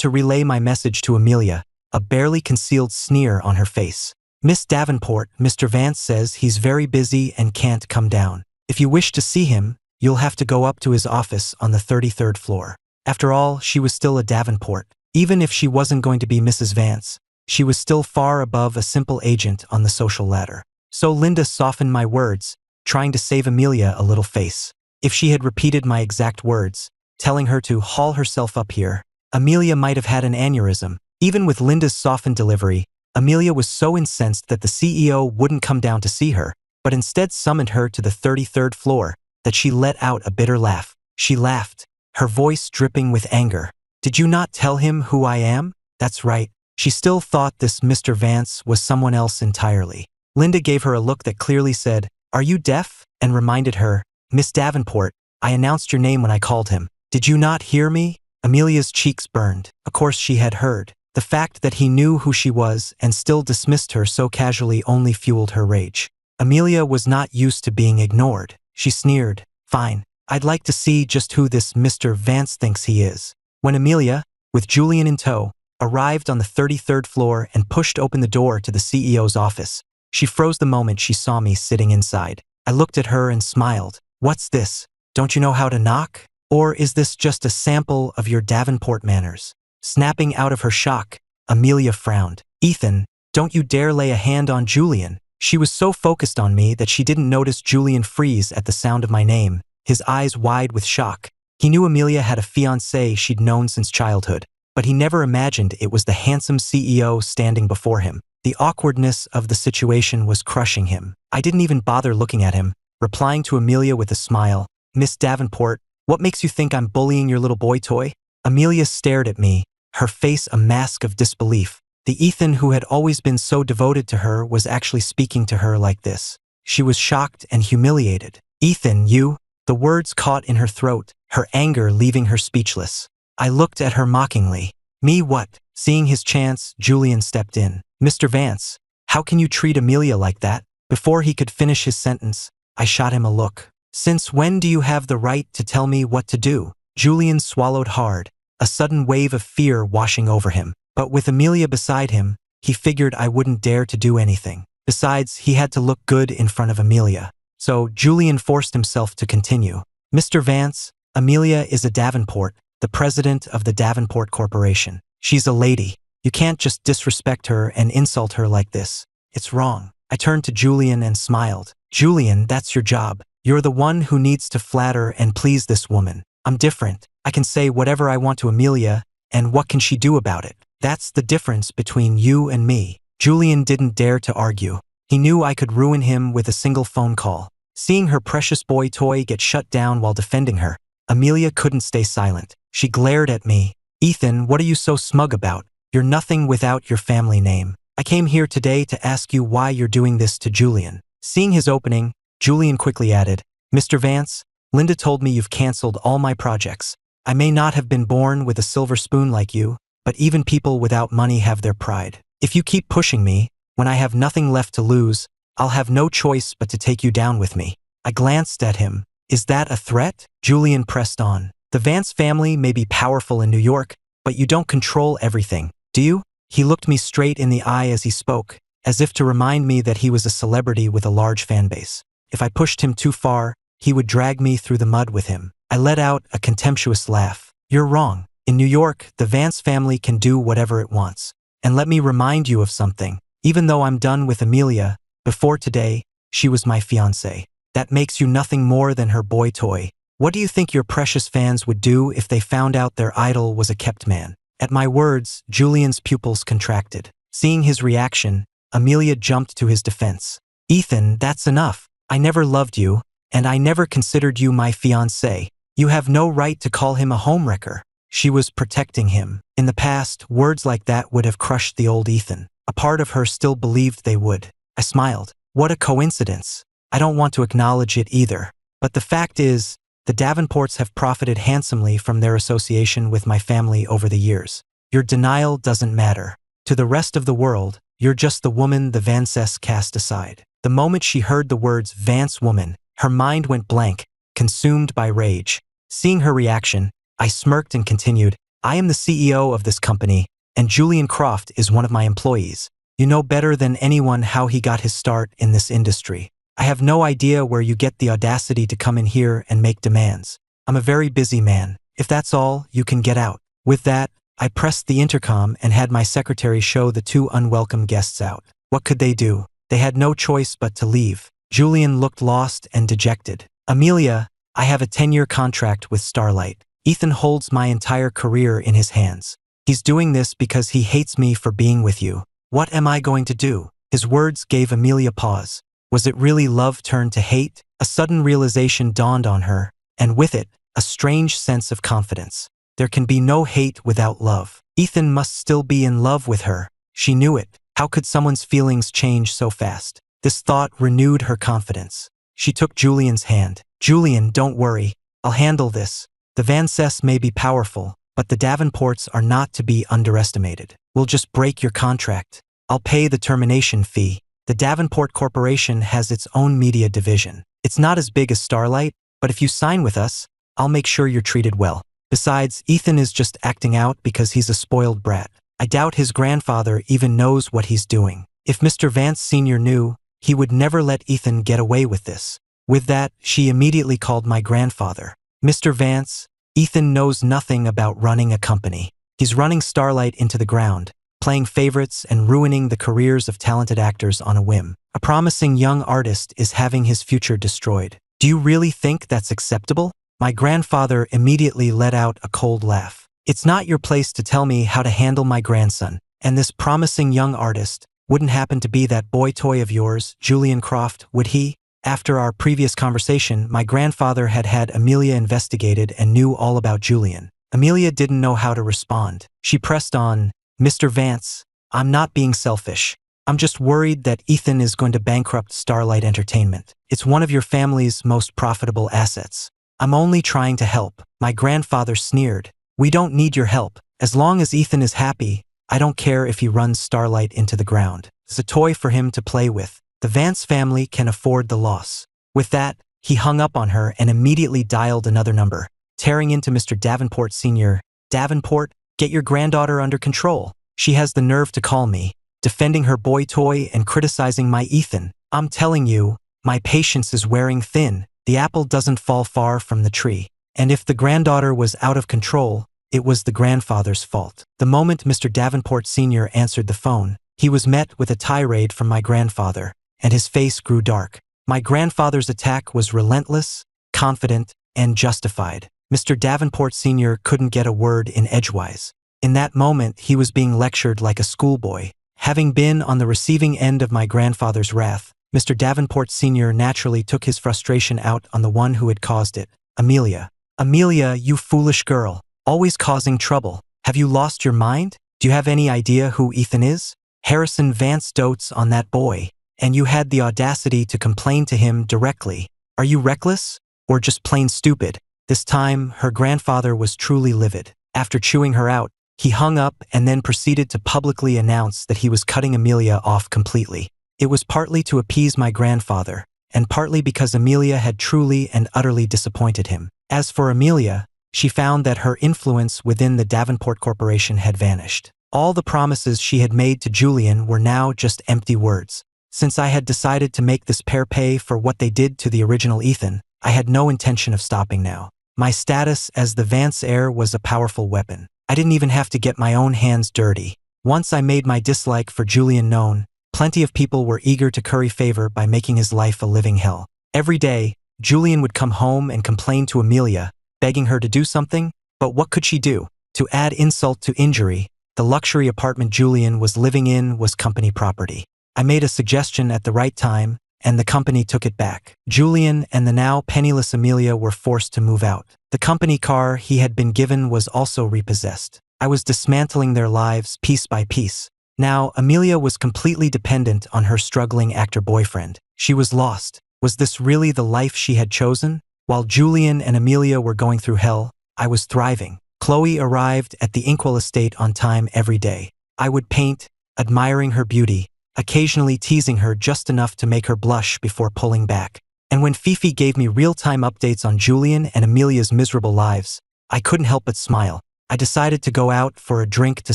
to relay my message to Amelia, a barely concealed sneer on her face. Miss Davenport, Mr. Vance says he's very busy and can't come down. If you wish to see him, you'll have to go up to his office on the 33rd floor. After all, she was still a Davenport. Even if she wasn't going to be Mrs. Vance, she was still far above a simple agent on the social ladder. So Linda softened my words, trying to save Amelia a little face. If she had repeated my exact words, telling her to haul herself up here, Amelia might have had an aneurysm. Even with Linda's softened delivery, Amelia was so incensed that the CEO wouldn't come down to see her, but instead summoned her to the 33rd floor, that she let out a bitter laugh. She laughed, her voice dripping with anger. Did you not tell him who I am? That's right. She still thought this Mr. Vance was someone else entirely. Linda gave her a look that clearly said, "Are you deaf?" and reminded her, "Miss Davenport, I announced your name when I called him. Did you not hear me?" Amelia's cheeks burned. Of course she had heard. The fact that he knew who she was and still dismissed her so casually only fueled her rage. Amelia was not used to being ignored. She sneered, "Fine. I'd like to see just who this Mr. Vance thinks he is." When Amelia, with Julian in tow, arrived on the 33rd floor and pushed open the door to the CEO's office, she froze the moment she saw me sitting inside. I looked at her and smiled. "What's this? Don't you know how to knock? Or is this just a sample of your Davenport manners?" Snapping out of her shock, Amelia frowned. "Ethan, don't you dare lay a hand on Julian." She was so focused on me that she didn't notice Julian freeze at the sound of my name, his eyes wide with shock. He knew Amelia had a fiancé she'd known since childhood, but he never imagined it was the handsome CEO standing before him. The awkwardness of the situation was crushing him. I didn't even bother looking at him, replying to Amelia with a smile. "Miss Davenport, what makes you think I'm bullying your little boy toy?" Amelia stared at me, her face a mask of disbelief. The Ethan who had always been so devoted to her was actually speaking to her like this. She was shocked and humiliated. "Ethan, you?" The words caught in her throat, her anger leaving her speechless. I looked at her mockingly. "Me what?" Seeing his chance, Julian stepped in. "Mr. Vance, how can you treat Amelia like that?" Before he could finish his sentence, I shot him a look. "Since when do you have the right to tell me what to do?" Julian swallowed hard, a sudden wave of fear washing over him. But with Amelia beside him, he figured I wouldn't dare to do anything. Besides, he had to look good in front of Amelia. So Julian forced himself to continue. "Mr. Vance, Amelia is a Davenport, the president of the Davenport Corporation. She's a lady. You can't just disrespect her and insult her like this. It's wrong." I turned to Julian and smiled. "Julian, that's your job. You're the one who needs to flatter and please this woman. I'm different. I can say whatever I want to Amelia, and what can she do about it? That's the difference between you and me." Julian didn't dare to argue. He knew I could ruin him with a single phone call. Seeing her precious boy toy get shut down while defending her, Amelia couldn't stay silent. She glared at me. "Ethan, what are you so smug about? You're nothing without your family name. I came here today to ask you why you're doing this to Julian." Seeing his opening, Julian quickly added, "Mr. Vance, Linda told me you've canceled all my projects. I may not have been born with a silver spoon like you, but even people without money have their pride. If you keep pushing me, when I have nothing left to lose, I'll have no choice but to take you down with me." I glanced at him. "Is that a threat?" Julian pressed on. "The Vance family may be powerful in New York, but you don't control everything, do you?" He looked me straight in the eye as he spoke, as if to remind me that he was a celebrity with a large fan base. If I pushed him too far, he would drag me through the mud with him. I let out a contemptuous laugh. "You're wrong. In New York, the Vance family can do whatever it wants. And let me remind you of something. Even though I'm done with Amelia, before today, she was my fiancée. That makes you nothing more than her boy toy. What do you think your precious fans would do if they found out their idol was a kept man?" At my words, Julian's pupils contracted. Seeing his reaction, Amelia jumped to his defense. "Ethan, that's enough. I never loved you, and I never considered you my fiancé. You have no right to call him a homewrecker." She was protecting him. In the past, words like that would have crushed the old Ethan. A part of her still believed they would. I smiled. "What a coincidence. I don't want to acknowledge it either. But the fact is, the Davenports have profited handsomely from their association with my family over the years. Your denial doesn't matter. To the rest of the world, you're just the woman the Vances cast aside." The moment she heard the words Vance woman, her mind went blank, consumed by rage. Seeing her reaction, I smirked and continued, I am the CEO of this company, and Julian Croft is one of my employees. You know better than anyone how he got his start in this industry. I have no idea where you get the audacity to come in here and make demands. I'm a very busy man. If that's all, you can get out. With that, I pressed the intercom and had my secretary show the two unwelcome guests out. What could they do? They had no choice but to leave. Julian looked lost and dejected. Amelia, I have a 10-year contract with Starlight. Ethan holds my entire career in his hands. He's doing this because he hates me for being with you. What am I going to do? His words gave Amelia pause. Was it really love turned to hate? A sudden realization dawned on her, and with it, a strange sense of confidence. There can be no hate without love. Ethan must still be in love with her. She knew it. How could someone's feelings change so fast? This thought renewed her confidence. She took Julian's hand. Julian, don't worry. I'll handle this. The Fiancée may be powerful, but the Davenports are not to be underestimated. We'll just break your contract. I'll pay the termination fee. The Davenport Corporation has its own media division. It's not as big as Starlight, but if you sign with us, I'll make sure you're treated well. Besides, Ethan is just acting out because he's a spoiled brat. I doubt his grandfather even knows what he's doing. If Mr. Vance Sr. knew, he would never let Ethan get away with this. With that, she immediately called my grandfather. Mr. Vance, Ethan knows nothing about running a company. He's running Starlight into the ground, playing favorites and ruining the careers of talented actors on a whim. A promising young artist is having his future destroyed. Do you really think that's acceptable? My grandfather immediately let out a cold laugh. It's not your place to tell me how to handle my grandson, and this promising young artist wouldn't happen to be that boy toy of yours, Julian Croft, would he? After our previous conversation, my grandfather had had Amelia investigated and knew all about Julian. Amelia didn't know how to respond. She pressed on, Mr. Vance, I'm not being selfish. I'm just worried that Ethan is going to bankrupt Starlight Entertainment. It's one of your family's most profitable assets. I'm only trying to help. My grandfather sneered. We don't need your help. As long as Ethan is happy, I don't care if he runs Starlight into the ground. It's a toy for him to play with. The Vance family can afford the loss. With that, he hung up on her and immediately dialed another number, tearing into Mr. Davenport Sr. Davenport, get your granddaughter under control. She has the nerve to call me, defending her boy toy and criticizing my Ethan. I'm telling you, my patience is wearing thin. The apple doesn't fall far from the tree. And if the granddaughter was out of control, it was the grandfather's fault. The moment Mr. Davenport Sr. answered the phone, he was met with a tirade from my grandfather, and his face grew dark. My grandfather's attack was relentless, confident, and justified. Mr. Davenport Sr. couldn't get a word in edgewise. In that moment, he was being lectured like a schoolboy. Having been on the receiving end of my grandfather's wrath, Mr. Davenport Sr. naturally took his frustration out on the one who had caused it, Amelia. Amelia, you foolish girl, always causing trouble. Have you lost your mind? Do you have any idea who Ethan is? Harrison Vance dotes on that boy, and you had the audacity to complain to him directly. Are you reckless? Or just plain stupid? This time, her grandfather was truly livid. After chewing her out, he hung up and then proceeded to publicly announce that he was cutting Amelia off completely. It was partly to appease my grandfather, and partly because Amelia had truly and utterly disappointed him. As for Amelia, she found that her influence within the Davenport Corporation had vanished. All the promises she had made to Julian were now just empty words. Since I had decided to make this pair pay for what they did to the original Ethan, I had no intention of stopping now. My status as the Vance heir was a powerful weapon. I didn't even have to get my own hands dirty. Once I made my dislike for Julian known, plenty of people were eager to curry favor by making his life a living hell. Every day, Julian would come home and complain to Amelia, begging her to do something, but what could she do? To add insult to injury, the luxury apartment Julian was living in was company property. I made a suggestion at the right time, and the company took it back. Julian and the now penniless Amelia were forced to move out. The company car he had been given was also repossessed. I was dismantling their lives piece by piece. Now, Amelia was completely dependent on her struggling actor boyfriend. She was lost. Was this really the life she had chosen? While Julian and Amelia were going through hell, I was thriving. Chloe arrived at the Inkwell estate on time every day. I would paint, admiring her beauty, occasionally teasing her just enough to make her blush before pulling back. And when Fifi gave me real-time updates on Julian and Amelia's miserable lives, I couldn't help but smile. I decided to go out for a drink to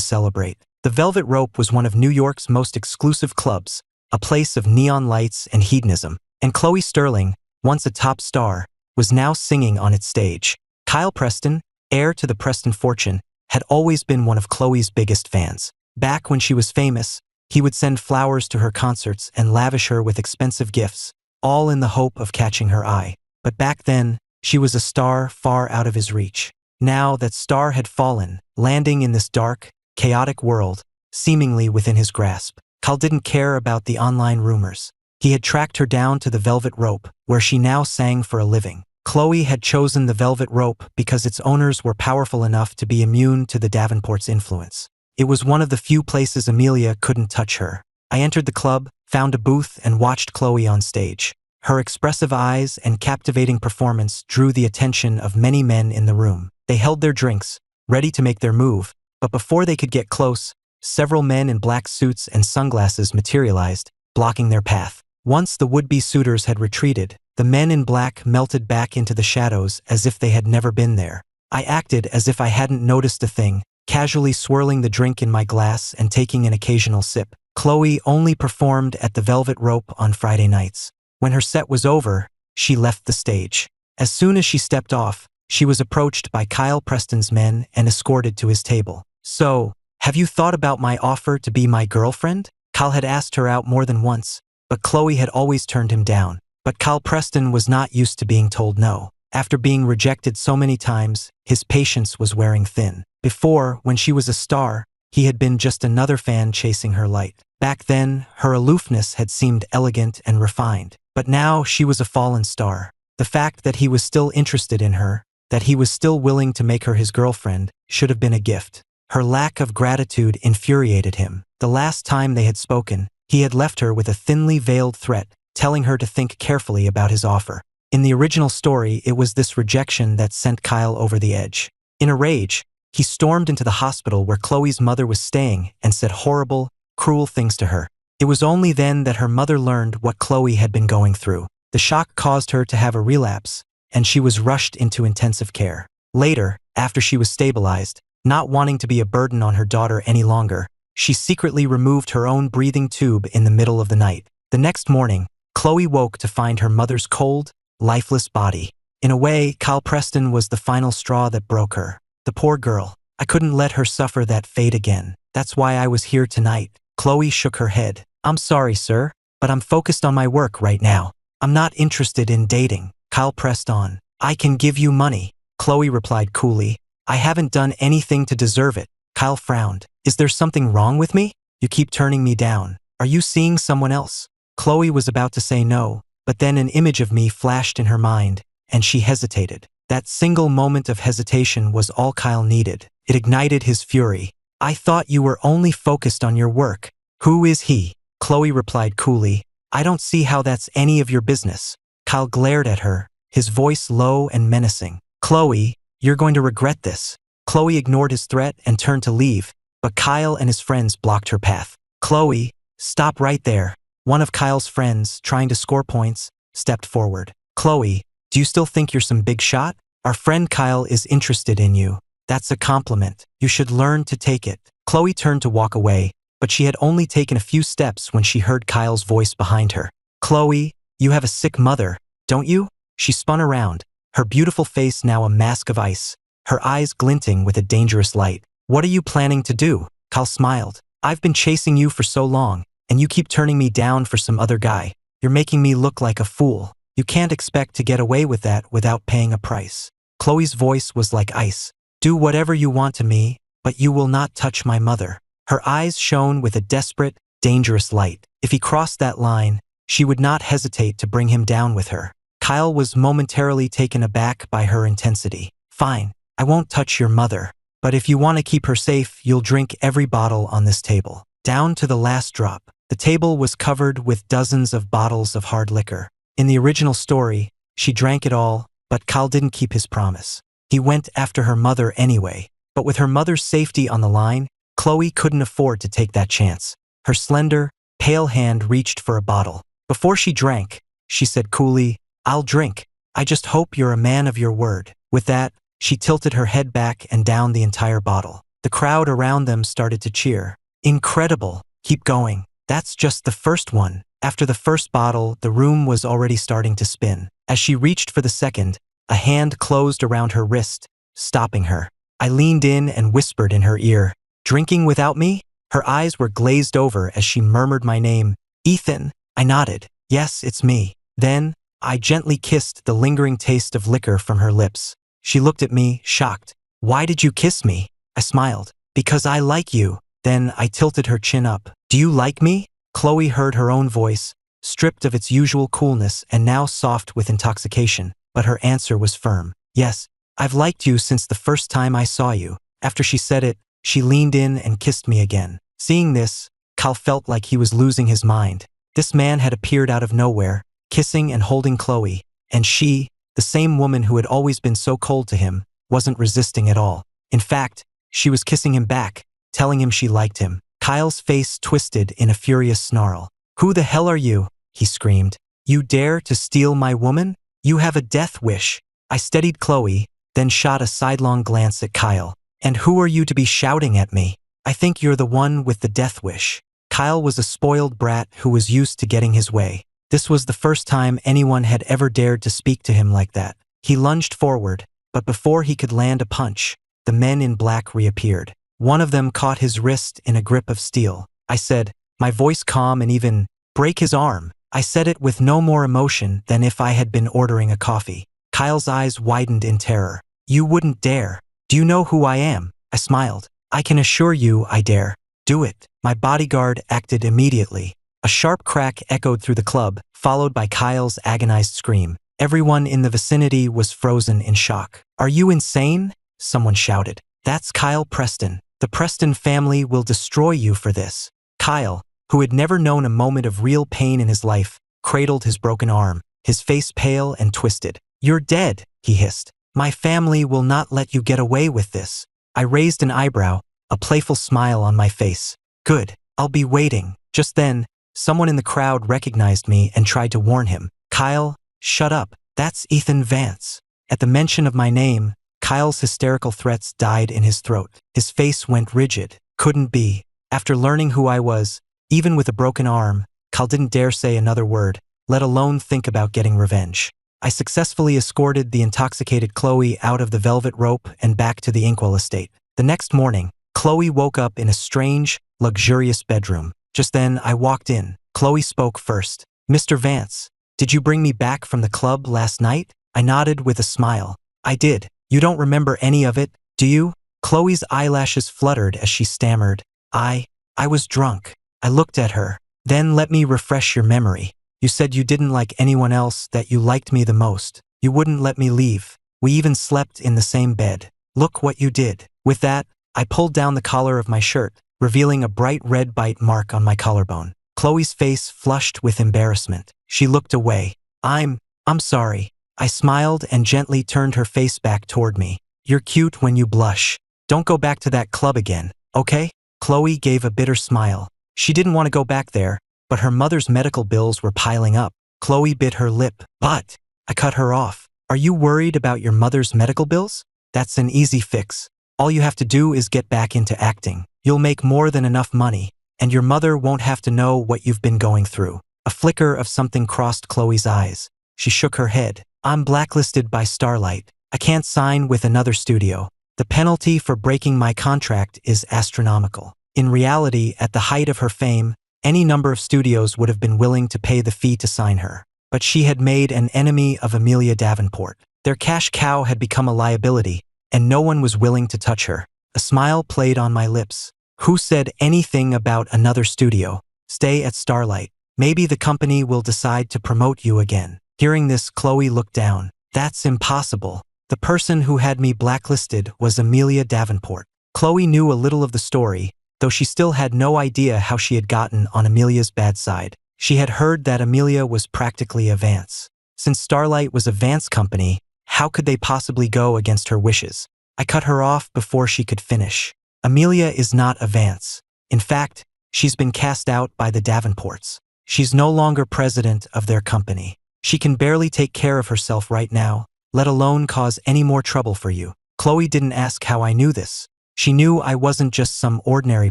celebrate. The Velvet Rope was one of New York's most exclusive clubs, a place of neon lights and hedonism. And Chloe Sterling, once a top star, was now singing on its stage. Kyle Preston, heir to the Preston fortune, had always been one of Chloe's biggest fans. Back when she was famous, he would send flowers to her concerts and lavish her with expensive gifts, all in the hope of catching her eye. But back then, she was a star far out of his reach. Now that star had fallen, landing in this dark, chaotic world, seemingly within his grasp. Kyle didn't care about the online rumors. He had tracked her down to the Velvet Rope, where she now sang for a living. Chloe had chosen the Velvet Rope because its owners were powerful enough to be immune to the Davenports' influence. It was one of the few places Amelia couldn't touch her. I entered the club, found a booth, and watched Chloe on stage. Her expressive eyes and captivating performance drew the attention of many men in the room. They held their drinks, ready to make their move, but before they could get close, several men in black suits and sunglasses materialized, blocking their path. Once the would-be suitors had retreated, the men in black melted back into the shadows as if they had never been there. I acted as if I hadn't noticed a thing, casually swirling the drink in my glass and taking an occasional sip. Chloe only performed at the Velvet Rope on Friday nights. When her set was over, she left the stage. As soon as she stepped off, she was approached by Kyle Preston's men and escorted to his table. "So, have you thought about my offer to be my girlfriend?" Kyle had asked her out more than once, but Chloe had always turned him down. But Kyle Preston was not used to being told no. After being rejected so many times, his patience was wearing thin. Before, when she was a star, he had been just another fan chasing her light. Back then, her aloofness had seemed elegant and refined. But now she was a fallen star. The fact that he was still interested in her, that he was still willing to make her his girlfriend, should have been a gift. Her lack of gratitude infuriated him. The last time they had spoken, he had left her with a thinly veiled threat, telling her to think carefully about his offer. In the original story, it was this rejection that sent Kyle over the edge. In a rage, he stormed into the hospital where Chloe's mother was staying and said horrible, cruel things to her. It was only then that her mother learned what Chloe had been going through. The shock caused her to have a relapse, and she was rushed into intensive care. Later, after she was stabilized, not wanting to be a burden on her daughter any longer, she secretly removed her own breathing tube in the middle of the night. The next morning, Chloe woke to find her mother's cold, lifeless body. In a way, Kyle Preston was the final straw that broke her. The poor girl. I couldn't let her suffer that fate again. That's why I was here tonight. Chloe shook her head. "I'm sorry, sir, but I'm focused on my work right now. I'm not interested in dating." Kyle pressed on. "I can give you money," Chloe replied coolly. "I haven't done anything to deserve it." Kyle frowned. "Is there something wrong with me? You keep turning me down. Are you seeing someone else?" Chloe was about to say no, but then an image of me flashed in her mind, and she hesitated. That single moment of hesitation was all Kyle needed. It ignited his fury. "I thought you were only focused on your work. Who is he?" Chloe replied coolly. "I don't see how that's any of your business." Kyle glared at her, his voice low and menacing. "Chloe, you're going to regret this." Chloe ignored his threat and turned to leave, but Kyle and his friends blocked her path. "Chloe, stop right there." One of Kyle's friends, trying to score points, stepped forward. "Chloe, do you still think you're some big shot? Our friend Kyle is interested in you. That's a compliment. You should learn to take it." Chloe turned to walk away, but she had only taken a few steps when she heard Kyle's voice behind her. "Chloe, you have a sick mother, don't you?" She spun around, her beautiful face now a mask of ice, her eyes glinting with a dangerous light. "What are you planning to do?" Kyle smiled. "I've been chasing you for so long, and you keep turning me down for some other guy. You're making me look like a fool. You can't expect to get away with that without paying a price." Chloe's voice was like ice. "Do whatever you want to me, but you will not touch my mother." Her eyes shone with a desperate, dangerous light. If he crossed that line, she would not hesitate to bring him down with her. Kyle was momentarily taken aback by her intensity. "Fine, I won't touch your mother, but if you want to keep her safe, you'll drink every bottle on this table, down to the last drop." The table was covered with dozens of bottles of hard liquor. In the original story, she drank it all, but Kyle didn't keep his promise. He went after her mother anyway. But with her mother's safety on the line, Chloe couldn't afford to take that chance. Her slender, pale hand reached for a bottle. Before she drank, she said coolly, "I'll drink. I just hope you're a man of your word." With that, She tilted her head back and downed the entire bottle. The crowd around them started to cheer. Incredible! Keep going. That's just the first one. After the first bottle, the room was already starting to spin. As she reached for the second, a hand closed around her wrist, stopping her. I leaned in and whispered in her ear, "Drinking without me?" Her eyes were glazed over as she murmured my name, "Ethan." I nodded. "Yes, it's me." Then, I gently kissed the lingering taste of liquor from her lips. She looked at me, shocked. "Why did you kiss me?" I smiled. "Because I like you." Then I tilted her chin up. "Do you like me?" Chloe heard her own voice, stripped of its usual coolness and now soft with intoxication, but her answer was firm. "Yes, I've liked you since the first time I saw you." After she said it, she leaned in and kissed me again. Seeing this, Kyle felt like he was losing his mind. This man had appeared out of nowhere, kissing and holding Chloe, and she, the same woman who had always been so cold to him, wasn't resisting at all. In fact, she was kissing him back, telling him she liked him. Kyle's face twisted in a furious snarl. "Who the hell are you?" he screamed. "You dare to steal my woman? You have a death wish." I steadied Chloe, then shot a sidelong glance at Kyle. "And who are you to be shouting at me? I think you're the one with the death wish." Kyle was a spoiled brat who was used to getting his way. This was the first time anyone had ever dared to speak to him like that. He lunged forward, but before he could land a punch, the men in black reappeared. One of them caught his wrist in a grip of steel. I said, my voice calm and even, "Break his arm." I said it with no more emotion than if I had been ordering a coffee. Kyle's eyes widened in terror. "You wouldn't dare. Do you know who I am?" I smiled. "I can assure you I dare." "Do it." My bodyguard acted immediately. A sharp crack echoed through the club, followed by Kyle's agonized scream. Everyone in the vicinity was frozen in shock. "Are you insane?" someone shouted. "That's Kyle Preston. The Preston family will destroy you for this." Kyle, who had never known a moment of real pain in his life, cradled his broken arm, his face pale and twisted. "You're dead," he hissed. "My family will not let you get away with this." I raised an eyebrow, a playful smile on my face. "Good, I'll be waiting." Just then, someone in the crowd recognized me and tried to warn him. "Kyle, shut up. That's Ethan Vance." At the mention of my name, Kyle's hysterical threats died in his throat. His face went rigid. Couldn't be. After learning who I was, even with a broken arm, Kyle didn't dare say another word, let alone think about getting revenge. I successfully escorted the intoxicated Chloe out of the velvet rope and back to the Inkwell estate. The next morning, Chloe woke up in a strange, luxurious bedroom. Just then, I walked in. Chloe spoke first. "Mr. Vance, did you bring me back from the club last night?" I nodded with a smile. "I did. You don't remember any of it, do you?" Chloe's eyelashes fluttered as she stammered. I was drunk." I looked at her. "Then let me refresh your memory. You said you didn't like anyone else, that you liked me the most. You wouldn't let me leave. We even slept in the same bed. Look what you did." With that, I pulled down the collar of my shirt, revealing a bright red bite mark on my collarbone. Chloe's face flushed with embarrassment. She looked away. I'm sorry." I smiled and gently turned her face back toward me. "You're cute when you blush. Don't go back to that club again, okay?" Chloe gave a bitter smile. She didn't want to go back there, but her mother's medical bills were piling up. Chloe bit her lip. "But," I cut her off. "Are you worried about your mother's medical bills? That's an easy fix. All you have to do is get back into acting. You'll make more than enough money, and your mother won't have to know what you've been going through." A flicker of something crossed Chloe's eyes. She shook her head. "I'm blacklisted by Starlight. I can't sign with another studio. The penalty for breaking my contract is astronomical." In reality, at the height of her fame, any number of studios would have been willing to pay the fee to sign her. But she had made an enemy of Amelia Davenport. Their cash cow had become a liability, and no one was willing to touch her. A smile played on my lips. "Who said anything about another studio? Stay at Starlight. Maybe the company will decide to promote you again." Hearing this, Chloe looked down. "That's impossible. The person who had me blacklisted was Amelia Davenport." Chloe knew a little of the story, though she still had no idea how she had gotten on Amelia's bad side. She had heard that Amelia was practically a Vance. Since Starlight was a Vance company, how could they possibly go against her wishes? I cut her off before she could finish. "Amelia is not a Vance. In fact, she's been cast out by the Davenports. She's no longer president of their company. She can barely take care of herself right now, let alone cause any more trouble for you." Chloe didn't ask how I knew this. She knew I wasn't just some ordinary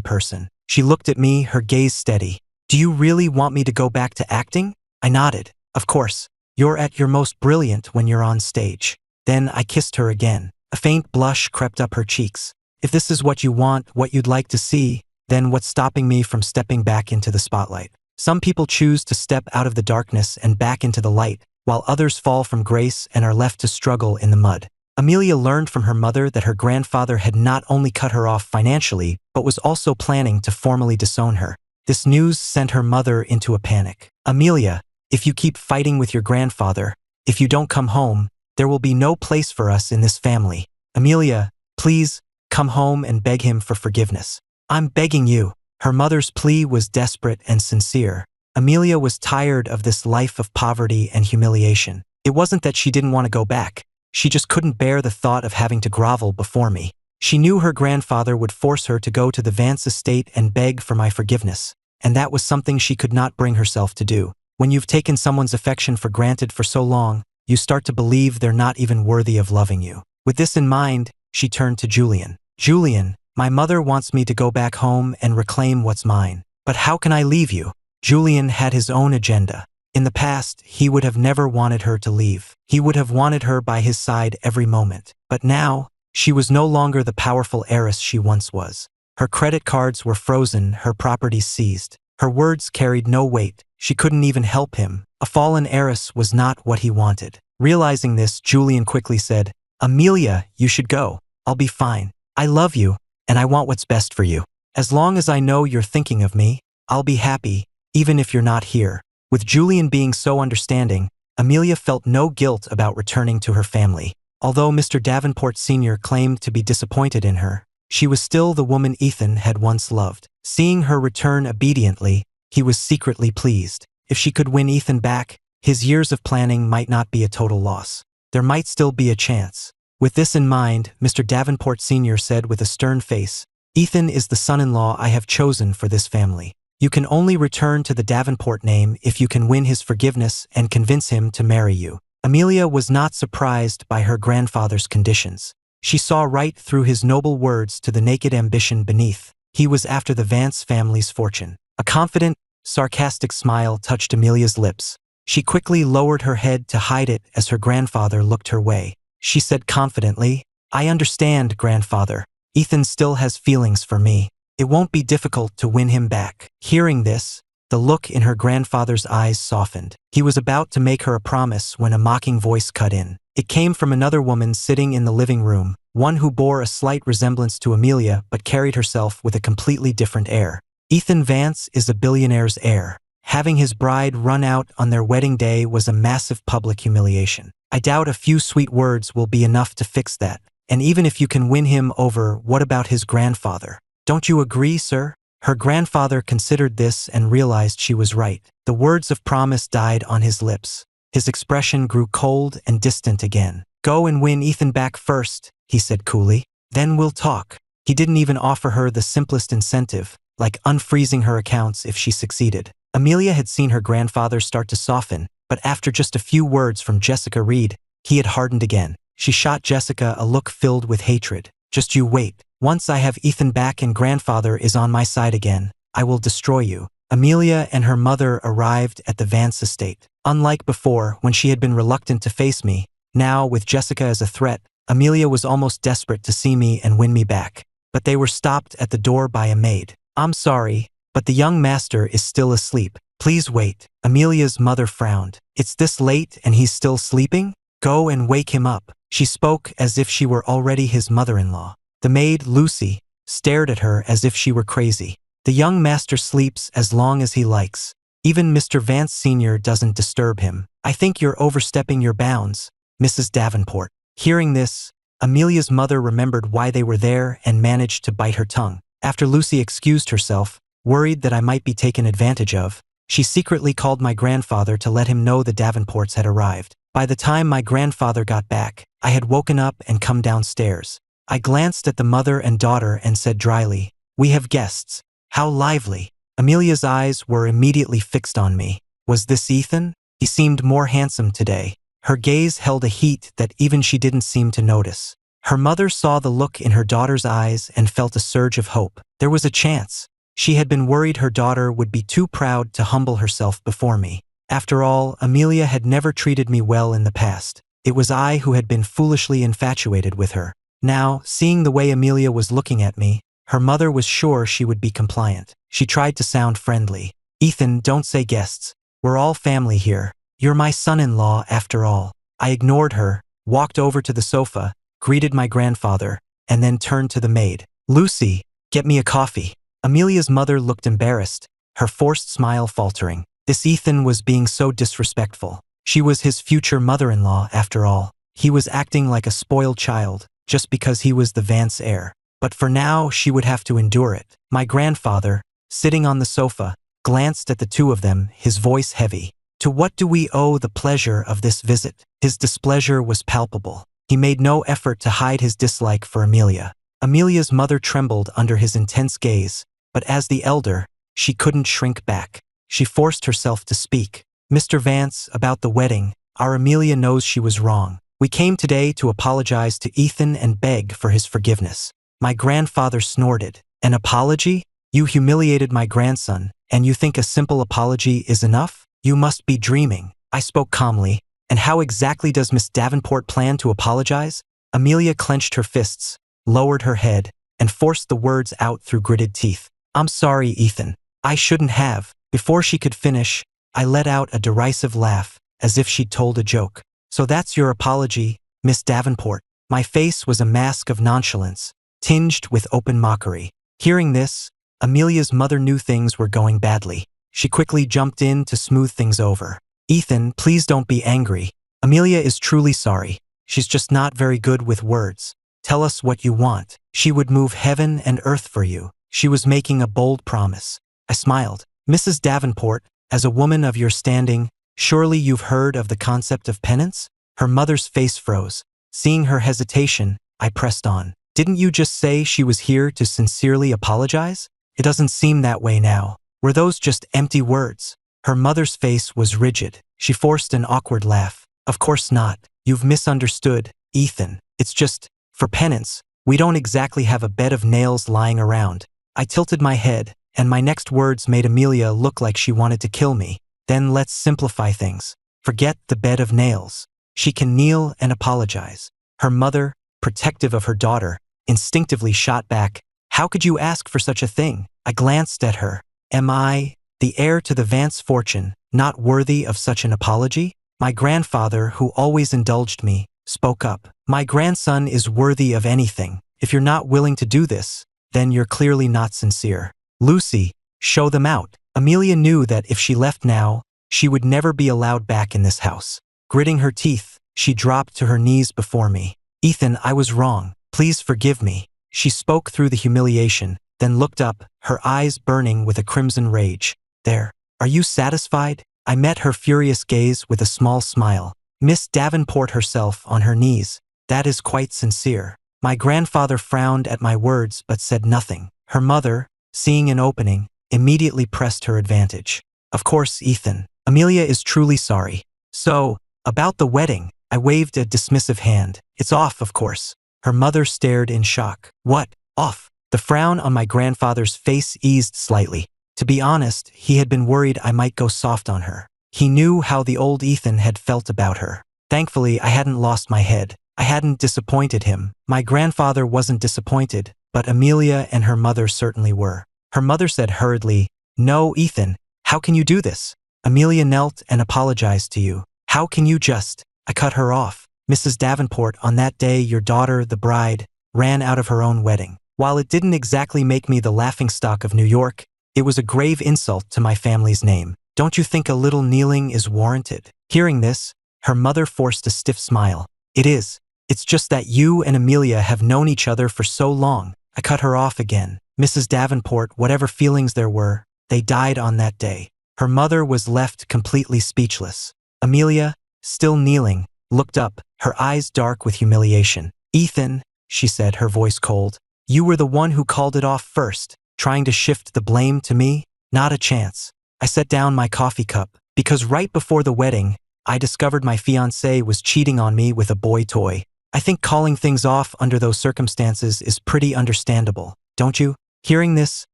person. She looked at me, her gaze steady. Do you really want me to go back to acting? I nodded. Of course. You're at your most brilliant when you're on stage. Then I kissed her again. A faint blush crept up her cheeks. If this is what you want, what you'd like to see, then what's stopping me from stepping back into the spotlight? Some people choose to step out of the darkness and back into the light, while others fall from grace and are left to struggle in the mud. Amelia learned from her mother that her grandfather had not only cut her off financially, but was also planning to formally disown her. This news sent her mother into a panic. Amelia, if you keep fighting with your grandfather, if you don't come home, there will be no place for us in this family. Amelia, please, come home and beg him for forgiveness. I'm begging you. Her mother's plea was desperate and sincere. Amelia was tired of this life of poverty and humiliation. It wasn't that she didn't want to go back. She just couldn't bear the thought of having to grovel before me. She knew her grandfather would force her to go to the Vance estate and beg for my forgiveness, and that was something she could not bring herself to do. When you've taken someone's affection for granted for so long, you start to believe they're not even worthy of loving you. With this in mind, she turned to Julian. Julian, my mother wants me to go back home and reclaim what's mine. But how can I leave you? Julian had his own agenda. In the past, he would have never wanted her to leave. He would have wanted her by his side every moment. But now, she was no longer the powerful heiress she once was. Her credit cards were frozen, her properties seized. Her words carried no weight. She couldn't even help him. A fallen heiress was not what he wanted. Realizing this, Julian quickly said, Amelia, you should go. I'll be fine. I love you, and I want what's best for you. As long as I know you're thinking of me, I'll be happy, even if you're not here. With Julian being so understanding, Amelia felt no guilt about returning to her family. Although Mr. Davenport Sr. claimed to be disappointed in her, she was still the woman Ethan had once loved. Seeing her return obediently, he was secretly pleased. If she could win Ethan back, his years of planning might not be a total loss. There might still be a chance. With this in mind, Mr. Davenport Sr. said with a stern face, Ethan is the son-in-law I have chosen for this family. You can only return to the Davenport name if you can win his forgiveness and convince him to marry you. Amelia was not surprised by her grandfather's conditions. She saw right through his noble words to the naked ambition beneath. He was after the Vance family's fortune. A confident, sarcastic smile touched Amelia's lips. She quickly lowered her head to hide it as her grandfather looked her way. She said confidently, I understand, grandfather. Ethan still has feelings for me. It won't be difficult to win him back. Hearing this, the look in her grandfather's eyes softened. He was about to make her a promise when a mocking voice cut in. It came from another woman sitting in the living room, one who bore a slight resemblance to Amelia but carried herself with a completely different air. Ethan Vance is a billionaire's heir. Having his bride run out on their wedding day was a massive public humiliation. I doubt a few sweet words will be enough to fix that. And even if you can win him over, what about his grandfather? Don't you agree, sir? Her grandfather considered this and realized she was right. The words of promise died on his lips. His expression grew cold and distant again. Go and win Ethan back first, he said coolly. Then we'll talk. He didn't even offer her the simplest incentive, like unfreezing her accounts if she succeeded. Amelia had seen her grandfather start to soften, but after just a few words from Jessica Reed, he had hardened again. She shot Jessica a look filled with hatred. Just you wait. Once I have Ethan back and grandfather is on my side again, I will destroy you. Amelia and her mother arrived at the Vance estate. Unlike before, when she had been reluctant to face me, now, with Jessica as a threat, Amelia was almost desperate to see me and win me back. But they were stopped at the door by a maid. I'm sorry, but the young master is still asleep. Please wait. Amelia's mother frowned. It's this late and he's still sleeping? Go and wake him up. She spoke as if she were already his mother-in-law. The maid, Lucy, stared at her as if she were crazy. The young master sleeps as long as he likes. Even Mr. Vance Sr. doesn't disturb him. I think you're overstepping your bounds, Mrs. Davenport. Hearing this, Amelia's mother remembered why they were there and managed to bite her tongue. After Lucy excused herself, worried that I might be taken advantage of, she secretly called my grandfather to let him know the Davenports had arrived. By the time my grandfather got back, I had woken up and come downstairs. I glanced at the mother and daughter and said dryly, We have guests. How lively. Amelia's eyes were immediately fixed on me. Was this Ethan? He seemed more handsome today. Her gaze held a heat that even she didn't seem to notice. Her mother saw the look in her daughter's eyes and felt a surge of hope. There was a chance. She had been worried her daughter would be too proud to humble herself before me. After all, Amelia had never treated me well in the past. It was I who had been foolishly infatuated with her. Now, seeing the way Amelia was looking at me, her mother was sure she would be compliant. She tried to sound friendly. "Ethan, don't say guests. We're all family here. You're my son-in-law after all." I ignored her, walked over to the sofa, greeted my grandfather, and then turned to the maid. "Lucy, get me a coffee." Amelia's mother looked embarrassed, her forced smile faltering. This Ethan was being so disrespectful. She was his future mother-in-law after all. He was acting like a spoiled child, just because he was the Vance heir. But for now, she would have to endure it. My grandfather, sitting on the sofa, glanced at the two of them, his voice heavy. "To what do we owe the pleasure of this visit?" His displeasure was palpable. He made no effort to hide his dislike for Amelia. Amelia's mother trembled under his intense gaze, but as the elder, she couldn't shrink back. She forced herself to speak. "Mr. Vance, about the wedding, our Amelia knows she was wrong. We came today to apologize to Ethan and beg for his forgiveness." My grandfather snorted. "An apology? You humiliated my grandson, and you think a simple apology is enough? You must be dreaming." I spoke calmly. "And how exactly does Miss Davenport plan to apologize?" Amelia clenched her fists, lowered her head, and forced the words out through gritted teeth. "I'm sorry, Ethan. I shouldn't have." Before she could finish, I let out a derisive laugh, as if she'd told a joke. "So that's your apology, Miss Davenport?" My face was a mask of nonchalance, tinged with open mockery. Hearing this, Amelia's mother knew things were going badly. She quickly jumped in to smooth things over. "Ethan, please don't be angry. Amelia is truly sorry. She's just not very good with words. Tell us what you want." She would move heaven and earth for you. She was making a bold promise. I smiled. "Mrs. Davenport, as a woman of your standing, surely you've heard of the concept of penance?" Her mother's face froze. Seeing her hesitation, I pressed on. "Didn't you just say she was here to sincerely apologize? It doesn't seem that way now. Were those just empty words?" Her mother's face was rigid. She forced an awkward laugh. "Of course not. You've misunderstood, Ethan. It's just, for penance, we don't exactly have a bed of nails lying around." I tilted my head, and my next words made Amelia look like she wanted to kill me. "Then let's simplify things. Forget the bed of nails. She can kneel and apologize." Her mother, protective of her daughter, instinctively shot back. "How could you ask for such a thing?" I glanced at her. "Am I, the heir to the Vance fortune, not worthy of such an apology?" My grandfather, who always indulged me, spoke up. "My grandson is worthy of anything. If you're not willing to do this, then you're clearly not sincere. Lucy, show them out." Amelia knew that if she left now, she would never be allowed back in this house. Gritting her teeth, she dropped to her knees before me. "Ethan, I was wrong. Please forgive me." She spoke through the humiliation, then looked up, her eyes burning with a crimson rage. "There. Are you satisfied?" I met her furious gaze with a small smile. Miss Davenport herself on her knees. "That is quite sincere." My grandfather frowned at my words but said nothing. Her mother, seeing an opening, immediately pressed her advantage. "Of course, Ethan. Amelia is truly sorry. So, about the wedding," I waved a dismissive hand. "It's off, of course." Her mother stared in shock. "What? Off?" The frown on my grandfather's face eased slightly. To be honest, he had been worried I might go soft on her. He knew how the old Ethan had felt about her. Thankfully, I hadn't lost my head. I hadn't disappointed him. My grandfather wasn't disappointed, but Amelia and her mother certainly were. Her mother said hurriedly, "No, Ethan, how can you do this? Amelia knelt and apologized to you. How can you just—" I cut her off. "Mrs. Davenport, on that day your daughter, the bride, ran out of her own wedding. While it didn't exactly make me the laughingstock of New York, it was a grave insult to my family's name. Don't you think a little kneeling is warranted?" Hearing this, her mother forced a stiff smile. "It is. It's just that you and Amelia have known each other for so long." I cut her off again. "Mrs. Davenport, whatever feelings there were, they died on that day." Her mother was left completely speechless. Amelia, still kneeling, looked up, her eyes dark with humiliation. "Ethan," she said, her voice cold, "you were the one who called it off first, trying to shift the blame to me? Not a chance." I set down my coffee cup, because right before the wedding, I discovered my fiancé was cheating on me with a boy toy. I think calling things off under those circumstances is pretty understandable, don't you? Hearing this,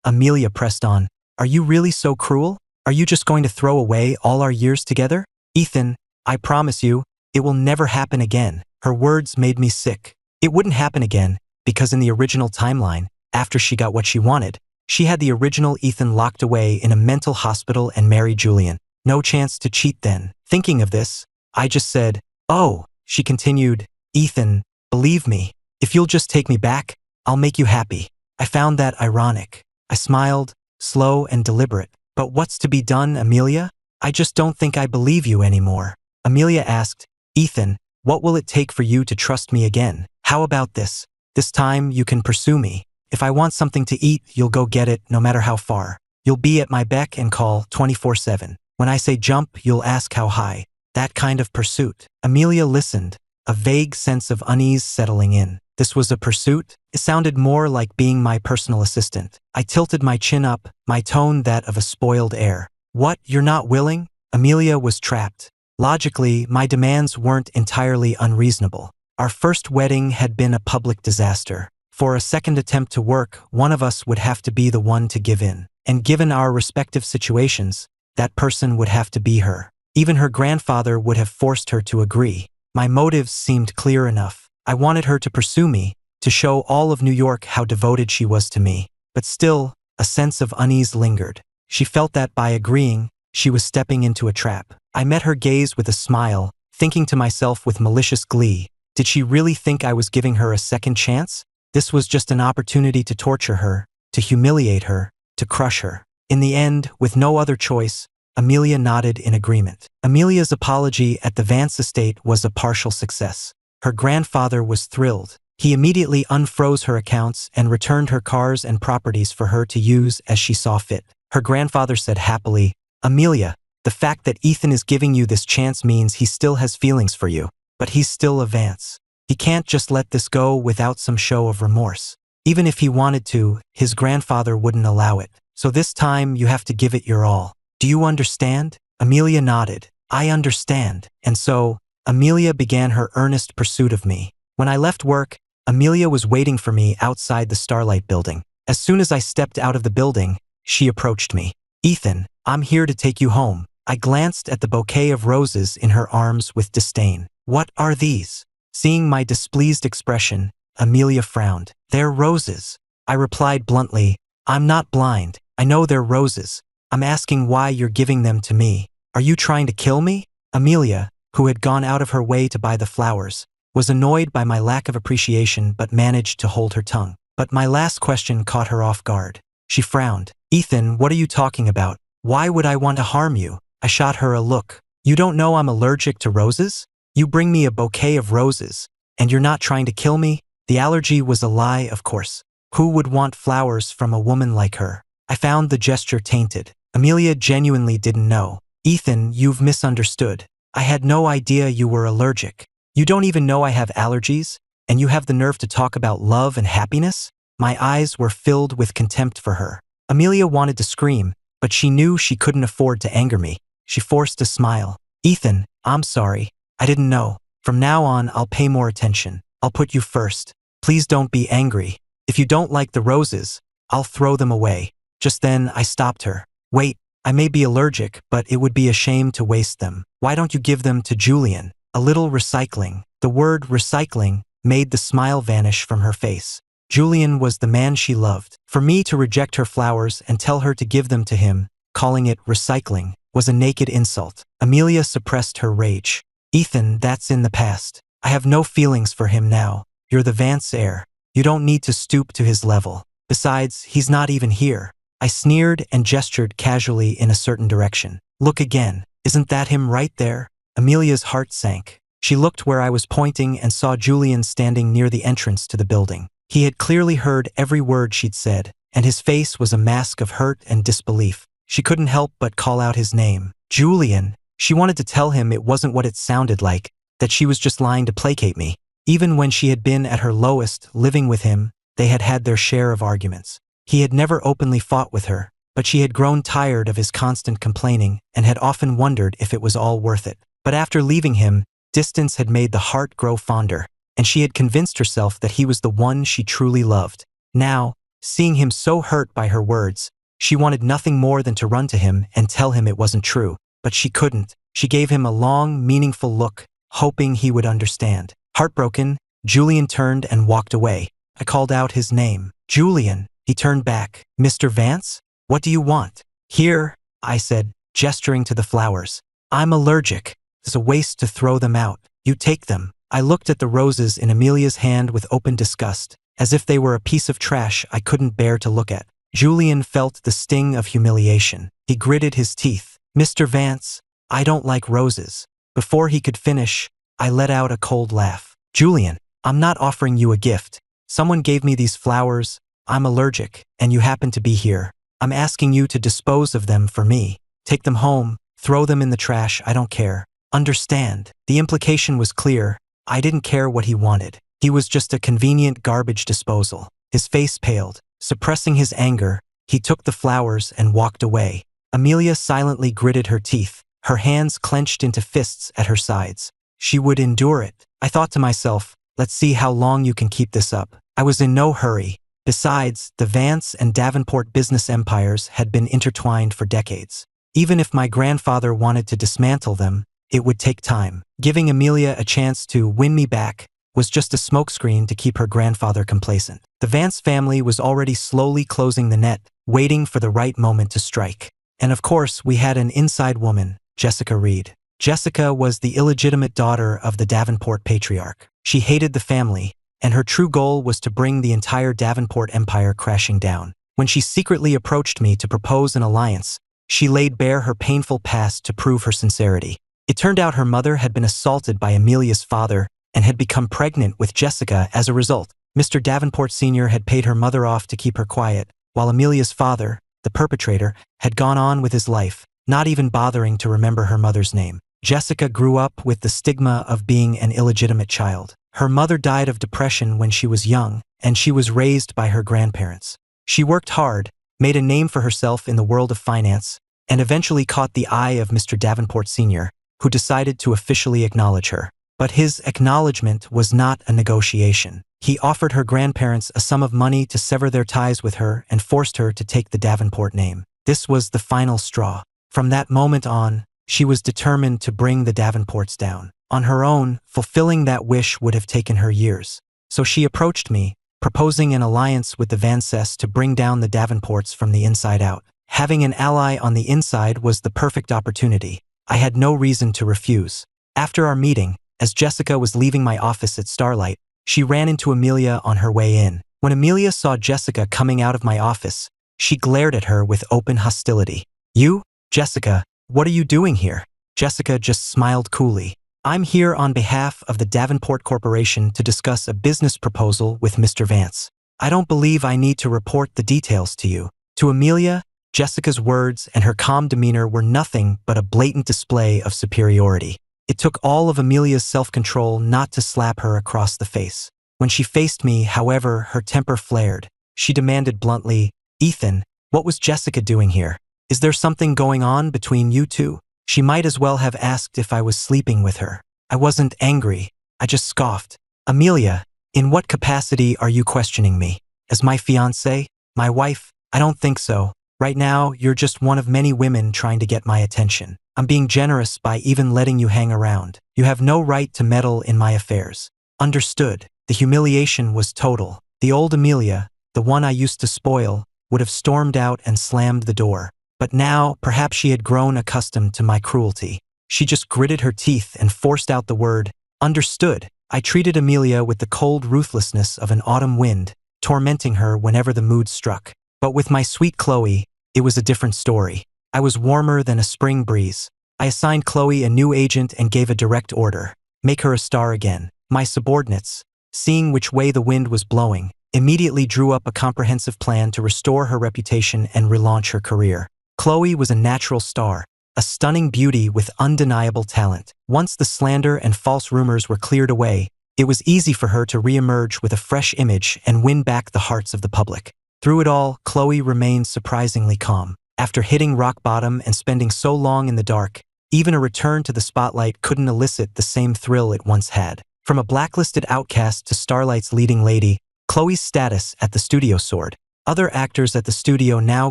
Amelia pressed on. Are you really so cruel? Are you just going to throw away all our years together? Ethan, I promise you, it will never happen again. Her words made me sick. It wouldn't happen again, because in the original timeline, after she got what she wanted, she had the original Ethan locked away in a mental hospital and married Julian. No chance to cheat then. Thinking of this, I just said, oh, she continued, Ethan, believe me, if you'll just take me back, I'll make you happy. I found that ironic. I smiled, slow and deliberate. But what's to be done, Amelia? I just don't think I believe you anymore. Amelia asked, Ethan, what will it take for you to trust me again? How about this? This time you can pursue me. If I want something to eat, you'll go get it no matter how far. You'll be at my beck and call 24/7. When I say jump, you'll ask how high. That kind of pursuit. Amelia listened, a vague sense of unease settling in. This was a pursuit? It sounded more like being my personal assistant. I tilted my chin up, my tone that of a spoiled heir. What, you're not willing? Amelia was trapped. Logically, my demands weren't entirely unreasonable. Our first wedding had been a public disaster. For a second attempt to work, one of us would have to be the one to give in. And given our respective situations, that person would have to be her. Even her grandfather would have forced her to agree. My motives seemed clear enough. I wanted her to pursue me, to show all of New York how devoted she was to me. But still, a sense of unease lingered. She felt that by agreeing, she was stepping into a trap. I met her gaze with a smile, thinking to myself with malicious glee, did she really think I was giving her a second chance? This was just an opportunity to torture her, to humiliate her, to crush her. In the end, with no other choice, Amelia nodded in agreement. Amelia's apology at the Vance estate was a partial success. Her grandfather was thrilled. He immediately unfroze her accounts and returned her cars and properties for her to use as she saw fit. Her grandfather said happily, Amelia, the fact that Ethan is giving you this chance means he still has feelings for you, but he's still a Vance. He can't just let this go without some show of remorse. Even if he wanted to, his grandfather wouldn't allow it. So this time you have to give it your all. Do you understand? Amelia nodded. I understand. And so, Amelia began her earnest pursuit of me. When I left work, Amelia was waiting for me outside the Starlight building. As soon as I stepped out of the building, she approached me. Ethan, I'm here to take you home. I glanced at the bouquet of roses in her arms with disdain. What are these? Seeing my displeased expression, Amelia frowned. They're roses. I replied bluntly, I'm not blind. I know they're roses. I'm asking why you're giving them to me. Are you trying to kill me? Amelia, who had gone out of her way to buy the flowers, was annoyed by my lack of appreciation but managed to hold her tongue. But my last question caught her off guard. She frowned. Ethan, what are you talking about? Why would I want to harm you? I shot her a look. You don't know I'm allergic to roses? You bring me a bouquet of roses, and you're not trying to kill me? The allergy was a lie, of course. Who would want flowers from a woman like her? I found the gesture tainted. Amelia genuinely didn't know. Ethan, you've misunderstood. I had no idea you were allergic. You don't even know I have allergies, and you have the nerve to talk about love and happiness? My eyes were filled with contempt for her. Amelia wanted to scream, but she knew she couldn't afford to anger me. She forced a smile. Ethan, I'm sorry. I didn't know. From now on, I'll pay more attention. I'll put you first. Please don't be angry. If you don't like the roses, I'll throw them away. Just then, I stopped her. Wait, I may be allergic, but it would be a shame to waste them. Why don't you give them to Julian? A little recycling. The word recycling made the smile vanish from her face. Julian was the man she loved. For me to reject her flowers and tell her to give them to him, calling it recycling, was a naked insult. Amelia suppressed her rage. Ethan, that's in the past. I have no feelings for him now. You're the Vance heir. You don't need to stoop to his level. Besides, he's not even here. I sneered and gestured casually in a certain direction. Look again. Isn't that him right there? Amelia's heart sank. She looked where I was pointing and saw Julian standing near the entrance to the building. He had clearly heard every word she'd said, and his face was a mask of hurt and disbelief. She couldn't help but call out his name. Julian. She wanted to tell him it wasn't what it sounded like, that she was just lying to placate me. Even when she had been at her lowest, living with him, they had had their share of arguments. He had never openly fought with her, but she had grown tired of his constant complaining and had often wondered if it was all worth it. But after leaving him, distance had made the heart grow fonder, and she had convinced herself that he was the one she truly loved. Now, seeing him so hurt by her words, she wanted nothing more than to run to him and tell him it wasn't true. But she couldn't. She gave him a long, meaningful look, hoping he would understand. Heartbroken, Julian turned and walked away. I called out his name. "Julian." He turned back. "Mr. Vance? What do you want?" "Here," I said, gesturing to the flowers. "I'm allergic. It's a waste to throw them out. You take them." I looked at the roses in Amelia's hand with open disgust, as if they were a piece of trash I couldn't bear to look at. Julian felt the sting of humiliation. He gritted his teeth. "Mr. Vance, I don't like roses." Before he could finish, I let out a cold laugh. "Julian, I'm not offering you a gift. Someone gave me these flowers. I'm allergic, and you happen to be here. I'm asking you to dispose of them for me. Take them home, throw them in the trash, I don't care. Understand?" The implication was clear. I didn't care what he wanted. He was just a convenient garbage disposal. His face paled. Suppressing his anger, he took the flowers and walked away. Amelia silently gritted her teeth, her hands clenched into fists at her sides. She would endure it. I thought to myself, let's see how long you can keep this up. I was in no hurry. Besides, the Vance and Davenport business empires had been intertwined for decades. Even if my grandfather wanted to dismantle them, it would take time. Giving Amelia a chance to win me back was just a smokescreen to keep her grandfather complacent. The Vance family was already slowly closing the net, waiting for the right moment to strike. And of course, we had an inside woman, Jessica Reed. Jessica was the illegitimate daughter of the Davenport patriarch. She hated the family, and her true goal was to bring the entire Davenport empire crashing down. When she secretly approached me to propose an alliance, she laid bare her painful past to prove her sincerity. It turned out her mother had been assaulted by Amelia's father and had become pregnant with Jessica as a result. Mr. Davenport Sr. had paid her mother off to keep her quiet, while Amelia's father, the perpetrator, had gone on with his life, not even bothering to remember her mother's name. Jessica grew up with the stigma of being an illegitimate child. Her mother died of depression when she was young, and she was raised by her grandparents. She worked hard, made a name for herself in the world of finance, and eventually caught the eye of Mr. Davenport Sr., who decided to officially acknowledge her. But his acknowledgement was not a negotiation. He offered her grandparents a sum of money to sever their ties with her and forced her to take the Davenport name. This was the final straw. From that moment on, she was determined to bring the Davenports down. On her own, fulfilling that wish would have taken her years. So she approached me, proposing an alliance with the Vances to bring down the Davenports from the inside out. Having an ally on the inside was the perfect opportunity. I had no reason to refuse. After our meeting, as Jessica was leaving my office at Starlight, she ran into Amelia on her way in. When Amelia saw Jessica coming out of my office, she glared at her with open hostility. "You, Jessica, what are you doing here?" Jessica just smiled coolly. "I'm here on behalf of the Davenport Corporation to discuss a business proposal with Mr. Vance. I don't believe I need to report the details to you." To Amelia, Jessica's words and her calm demeanor were nothing but a blatant display of superiority. It took all of Amelia's self-control not to slap her across the face. When she faced me, however, her temper flared. She demanded bluntly, "Ethan, what was Jessica doing here? Is there something going on between you two?" She might as well have asked if I was sleeping with her. I wasn't angry. I just scoffed. "Amelia, in what capacity are you questioning me? As my fiancée? My wife? I don't think so. Right now, you're just one of many women trying to get my attention. I'm being generous by even letting you hang around. You have no right to meddle in my affairs." Understood. The humiliation was total. The old Amelia, the one I used to spoil, would have stormed out and slammed the door. But now, perhaps she had grown accustomed to my cruelty. She just gritted her teeth and forced out the word, "Understood." I treated Amelia with the cold ruthlessness of an autumn wind, tormenting her whenever the mood struck. But with my sweet Chloe, it was a different story. I was warmer than a spring breeze. I assigned Chloe a new agent and gave a direct order: make her a star again. My subordinates, seeing which way the wind was blowing, immediately drew up a comprehensive plan to restore her reputation and relaunch her career. Chloe was a natural star, a stunning beauty with undeniable talent. Once the slander and false rumors were cleared away, it was easy for her to re-emerge with a fresh image and win back the hearts of the public. Through it all, Chloe remained surprisingly calm. After hitting rock bottom and spending so long in the dark, even a return to the spotlight couldn't elicit the same thrill it once had. From a blacklisted outcast to Starlight's leading lady, Chloe's status at the studio soared. Other actors at the studio now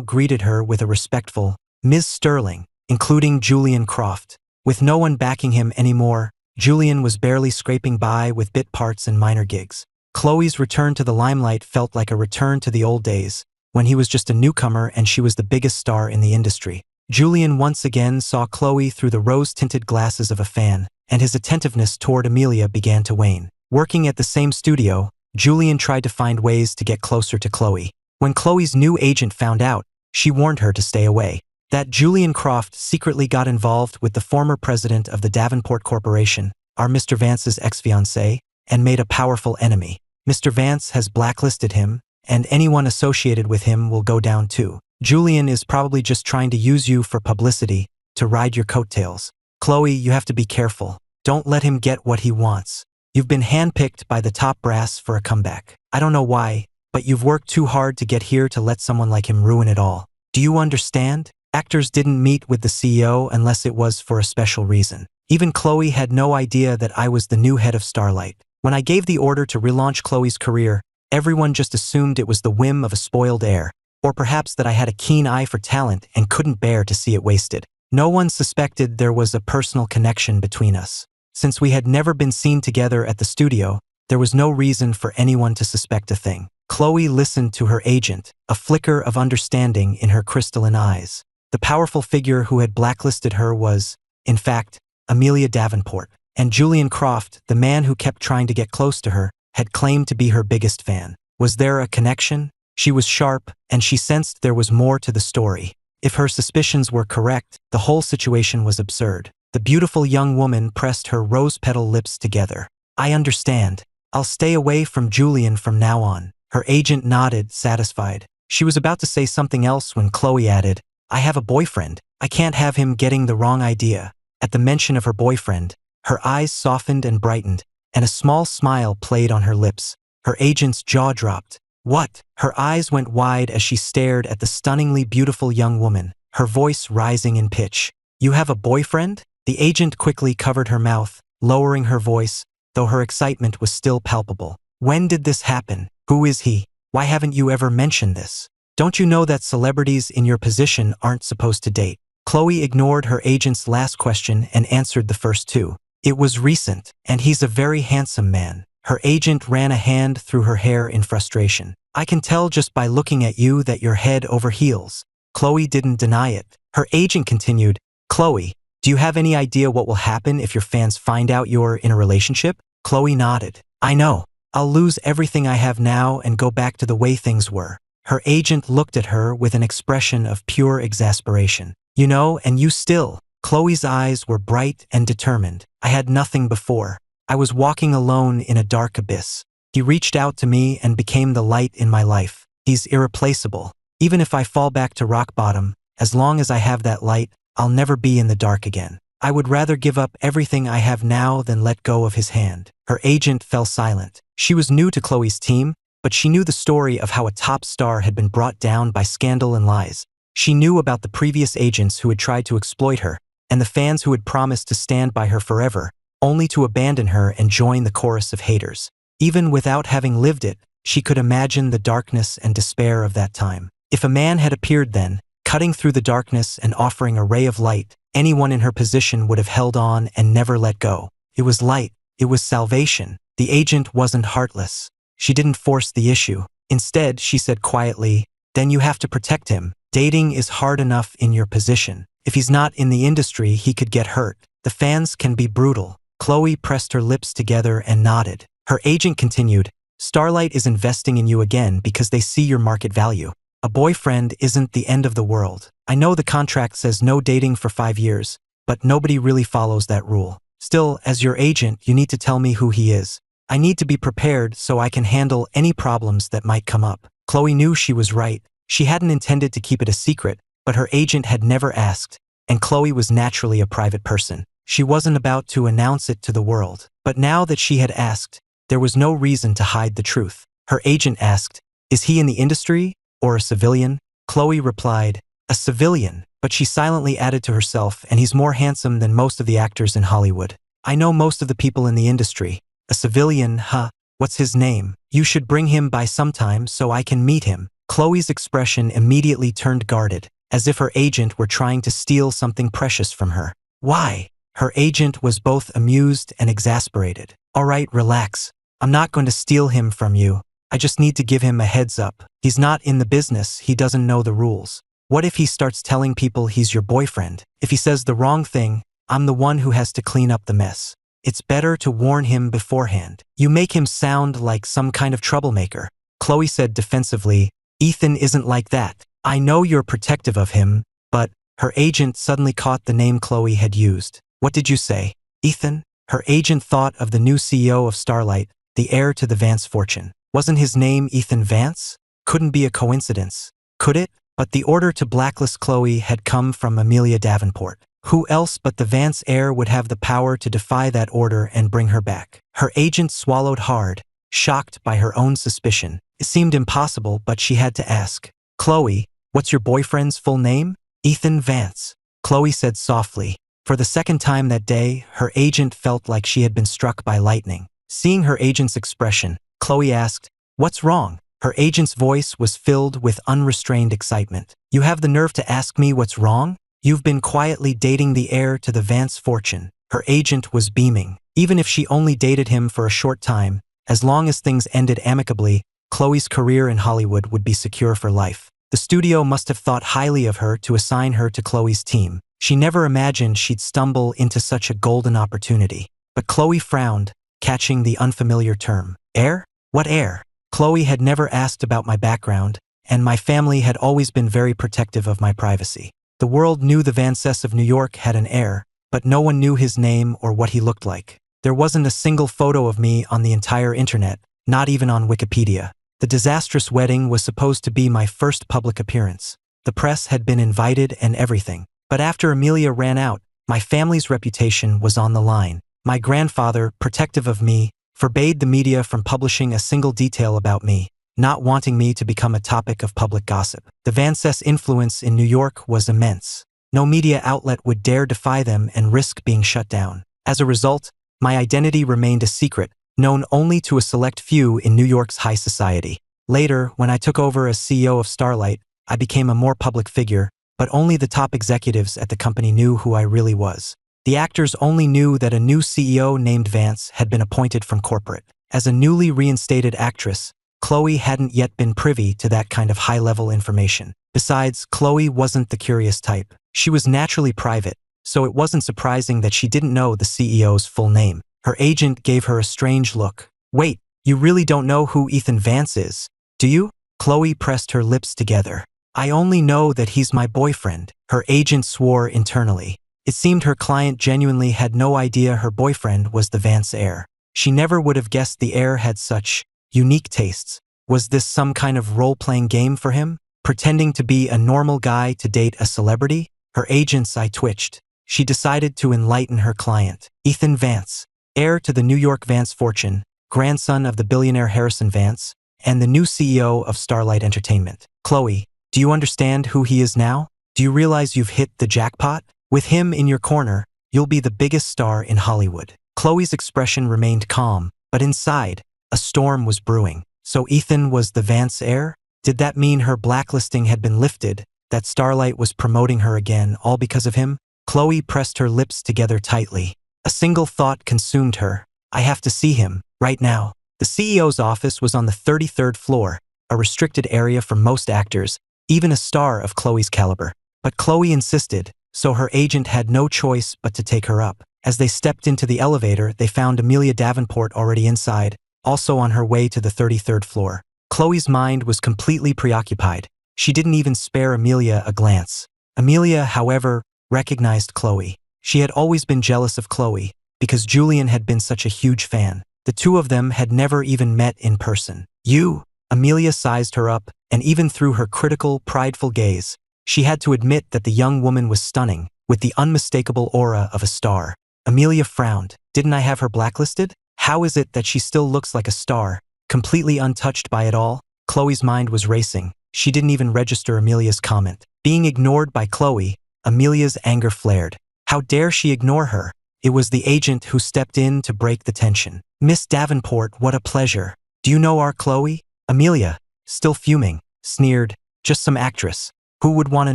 greeted her with a respectful Ms. Sterling, including Julian Croft. With no one backing him anymore, Julian was barely scraping by with bit parts and minor gigs. Chloe's return to the limelight felt like a return to the old days, when he was just a newcomer and she was the biggest star in the industry. Julian once again saw Chloe through the rose-tinted glasses of a fan, and his attentiveness toward Amelia began to wane. Working at the same studio, Julian tried to find ways to get closer to Chloe. When Chloe's new agent found out, she warned her to stay away. That Julian Croft secretly got involved with the former president of the Davenport Corporation, our Mr. Vance's ex-fiancée, and made a powerful enemy. Mr. Vance has blacklisted him, and anyone associated with him will go down too. Julian is probably just trying to use you for publicity, to ride your coattails. Chloe, you have to be careful. Don't let him get what he wants. You've been handpicked by the top brass for a comeback. I don't know why, but you've worked too hard to get here to let someone like him ruin it all. Do you understand? Actors didn't meet with the CEO unless it was for a special reason. Even Chloe had no idea that I was the new head of Starlight. When I gave the order to relaunch Chloe's career, everyone just assumed it was the whim of a spoiled heir, or perhaps that I had a keen eye for talent and couldn't bear to see it wasted. No one suspected there was a personal connection between us. Since we had never been seen together at the studio, there was no reason for anyone to suspect a thing. Chloe listened to her agent, a flicker of understanding in her crystalline eyes. The powerful figure who had blacklisted her was, in fact, Amelia Davenport, and Julian Croft, the man who kept trying to get close to her, had claimed to be her biggest fan. Was there a connection? She was sharp, and she sensed there was more to the story. If her suspicions were correct, the whole situation was absurd. The beautiful young woman pressed her rose-petal lips together. I understand. I'll stay away from Julian from now on. Her agent nodded, satisfied. She was about to say something else when Chloe added, I have a boyfriend. I can't have him getting the wrong idea. At the mention of her boyfriend, her eyes softened and brightened, and a small smile played on her lips. Her agent's jaw dropped. What? Her eyes went wide as she stared at the stunningly beautiful young woman, her voice rising in pitch. You have a boyfriend? The agent quickly covered her mouth, lowering her voice, though her excitement was still palpable. When did this happen? Who is he? Why haven't you ever mentioned this? Don't you know that celebrities in your position aren't supposed to date? Chloe ignored her agent's last question and answered the first two. It was recent, and he's a very handsome man. Her agent ran a hand through her hair in frustration. I can tell just by looking at you that you're head over heels. Chloe didn't deny it. Her agent continued, Chloe, do you have any idea what will happen if your fans find out you're in a relationship? Chloe nodded. I know. I'll lose everything I have now and go back to the way things were. Her agent looked at her with an expression of pure exasperation. You know, and you still. Chloe's eyes were bright and determined. I had nothing before. I was walking alone in a dark abyss. He reached out to me and became the light in my life. He's irreplaceable. Even if I fall back to rock bottom, as long as I have that light, I'll never be in the dark again. I would rather give up everything I have now than let go of his hand. Her agent fell silent. She was new to Chloe's team, but she knew the story of how a top star had been brought down by scandal and lies. She knew about the previous agents who had tried to exploit her, and the fans who had promised to stand by her forever, only to abandon her and join the chorus of haters. Even without having lived it, she could imagine the darkness and despair of that time. If a man had appeared then, cutting through the darkness and offering a ray of light, anyone in her position would have held on and never let go. It was light. It was salvation. The agent wasn't heartless. She didn't force the issue. Instead, she said quietly, then you have to protect him. Dating is hard enough in your position. If he's not in the industry, he could get hurt. The fans can be brutal. Chloe pressed her lips together and nodded. Her agent continued, Starlight is investing in you again because they see your market value. A boyfriend isn't the end of the world. I know the contract says no dating for 5 years, but nobody really follows that rule. Still, as your agent, you need to tell me who he is. I need to be prepared so I can handle any problems that might come up. Chloe knew she was right. She hadn't intended to keep it a secret, but her agent had never asked, and Chloe was naturally a private person. She wasn't about to announce it to the world. But now that she had asked, there was no reason to hide the truth. Her agent asked, is he in the industry or a civilian? Chloe replied, a civilian, but she silently added to herself, and he's more handsome than most of the actors in Hollywood. I know most of the people in the industry. A civilian, huh? What's his name? You should bring him by sometime so I can meet him. Chloe's expression immediately turned guarded, as if her agent were trying to steal something precious from her. Why? Her agent was both amused and exasperated. All right, relax. I'm not going to steal him from you. I just need to give him a heads up. He's not in the business, he doesn't know the rules. What if he starts telling people he's your boyfriend? If he says the wrong thing, I'm the one who has to clean up the mess. It's better to warn him beforehand. You make him sound like some kind of troublemaker. Chloe said defensively, Ethan isn't like that. I know you're protective of him, but her agent suddenly caught the name Chloe had used. What did you say? Ethan? Her agent thought of the new CEO of Starlight, the heir to the Vance fortune. Wasn't his name Ethan Vance? Couldn't be a coincidence, could it? But the order to blacklist Chloe had come from Amelia Davenport. Who else but the Vance heir would have the power to defy that order and bring her back? Her agent swallowed hard, shocked by her own suspicion. It seemed impossible, but she had to ask. Chloe, what's your boyfriend's full name? Ethan Vance. Chloe said softly. For the second time that day, her agent felt like she had been struck by lightning. Seeing her agent's expression, Chloe asked, What's wrong? Her agent's voice was filled with unrestrained excitement. You have the nerve to ask me what's wrong? You've been quietly dating the heir to the Vance fortune. Her agent was beaming. Even if she only dated him for a short time, as long as things ended amicably, Chloe's career in Hollywood would be secure for life. The studio must have thought highly of her to assign her to Chloe's team. She never imagined she'd stumble into such a golden opportunity. But Chloe frowned, catching the unfamiliar term. Heir? What heir? Chloe had never asked about my background, and my family had always been very protective of my privacy. The world knew the Vances of New York had an heir, but no one knew his name or what he looked like. There wasn't a single photo of me on the entire internet, not even on Wikipedia. The disastrous wedding was supposed to be my first public appearance. The press had been invited and everything. But after Amelia ran out, my family's reputation was on the line. My grandfather, protective of me, forbade the media from publishing a single detail about me, not wanting me to become a topic of public gossip. The Vances' influence in New York was immense. No media outlet would dare defy them and risk being shut down. As a result, my identity remained a secret, known only to a select few in New York's high society. Later, when I took over as CEO of Starlight, I became a more public figure, but only the top executives at the company knew who I really was. The actors only knew that a new CEO named Vance had been appointed from corporate. As a newly reinstated actress, Chloe hadn't yet been privy to that kind of high-level information. Besides, Chloe wasn't the curious type. She was naturally private, so it wasn't surprising that she didn't know the CEO's full name. Her agent gave her a strange look. Wait, you really don't know who Ethan Vance is, do you? Chloe pressed her lips together. I only know that he's my boyfriend. Her agent swore internally. It seemed her client genuinely had no idea her boyfriend was the Vance heir. She never would have guessed the heir had such unique tastes. Was this some kind of role-playing game for him? Pretending to be a normal guy to date a celebrity? Her agent's eye twitched. She decided to enlighten her client. Ethan Vance, heir to the New York Vance fortune, grandson of the billionaire Harrison Vance, and the new CEO of Starlight Entertainment. Chloe, do you understand who he is now? Do you realize you've hit the jackpot? With him in your corner, you'll be the biggest star in Hollywood. Chloe's expression remained calm, but inside, a storm was brewing. So Ethan was the Vance heir? Did that mean her blacklisting had been lifted, that Starlight was promoting her again, all because of him? Chloe pressed her lips together tightly. A single thought consumed her. I have to see him, right now. The CEO's office was on the 33rd floor, a restricted area for most actors, even a star of Chloe's caliber. But Chloe insisted, so her agent had no choice but to take her up. As they stepped into the elevator, they found Amelia Davenport already inside, also on her way to the 33rd floor. Chloe's mind was completely preoccupied. She didn't even spare Amelia a glance. Amelia, however, recognized Chloe. She had always been jealous of Chloe, because Julian had been such a huge fan. The two of them had never even met in person. You? Amelia sized her up, and even through her critical, prideful gaze, she had to admit that the young woman was stunning, with the unmistakable aura of a star. Amelia frowned. Didn't I have her blacklisted? How is it that she still looks like a star, completely untouched by it all? Chloe's mind was racing. She didn't even register Amelia's comment. Being ignored by Chloe, Amelia's anger flared. How dare she ignore her? It was the agent who stepped in to break the tension. Miss Davenport, what a pleasure. Do you know our Chloe? Amelia, still fuming, sneered. Just some actress. Who would want to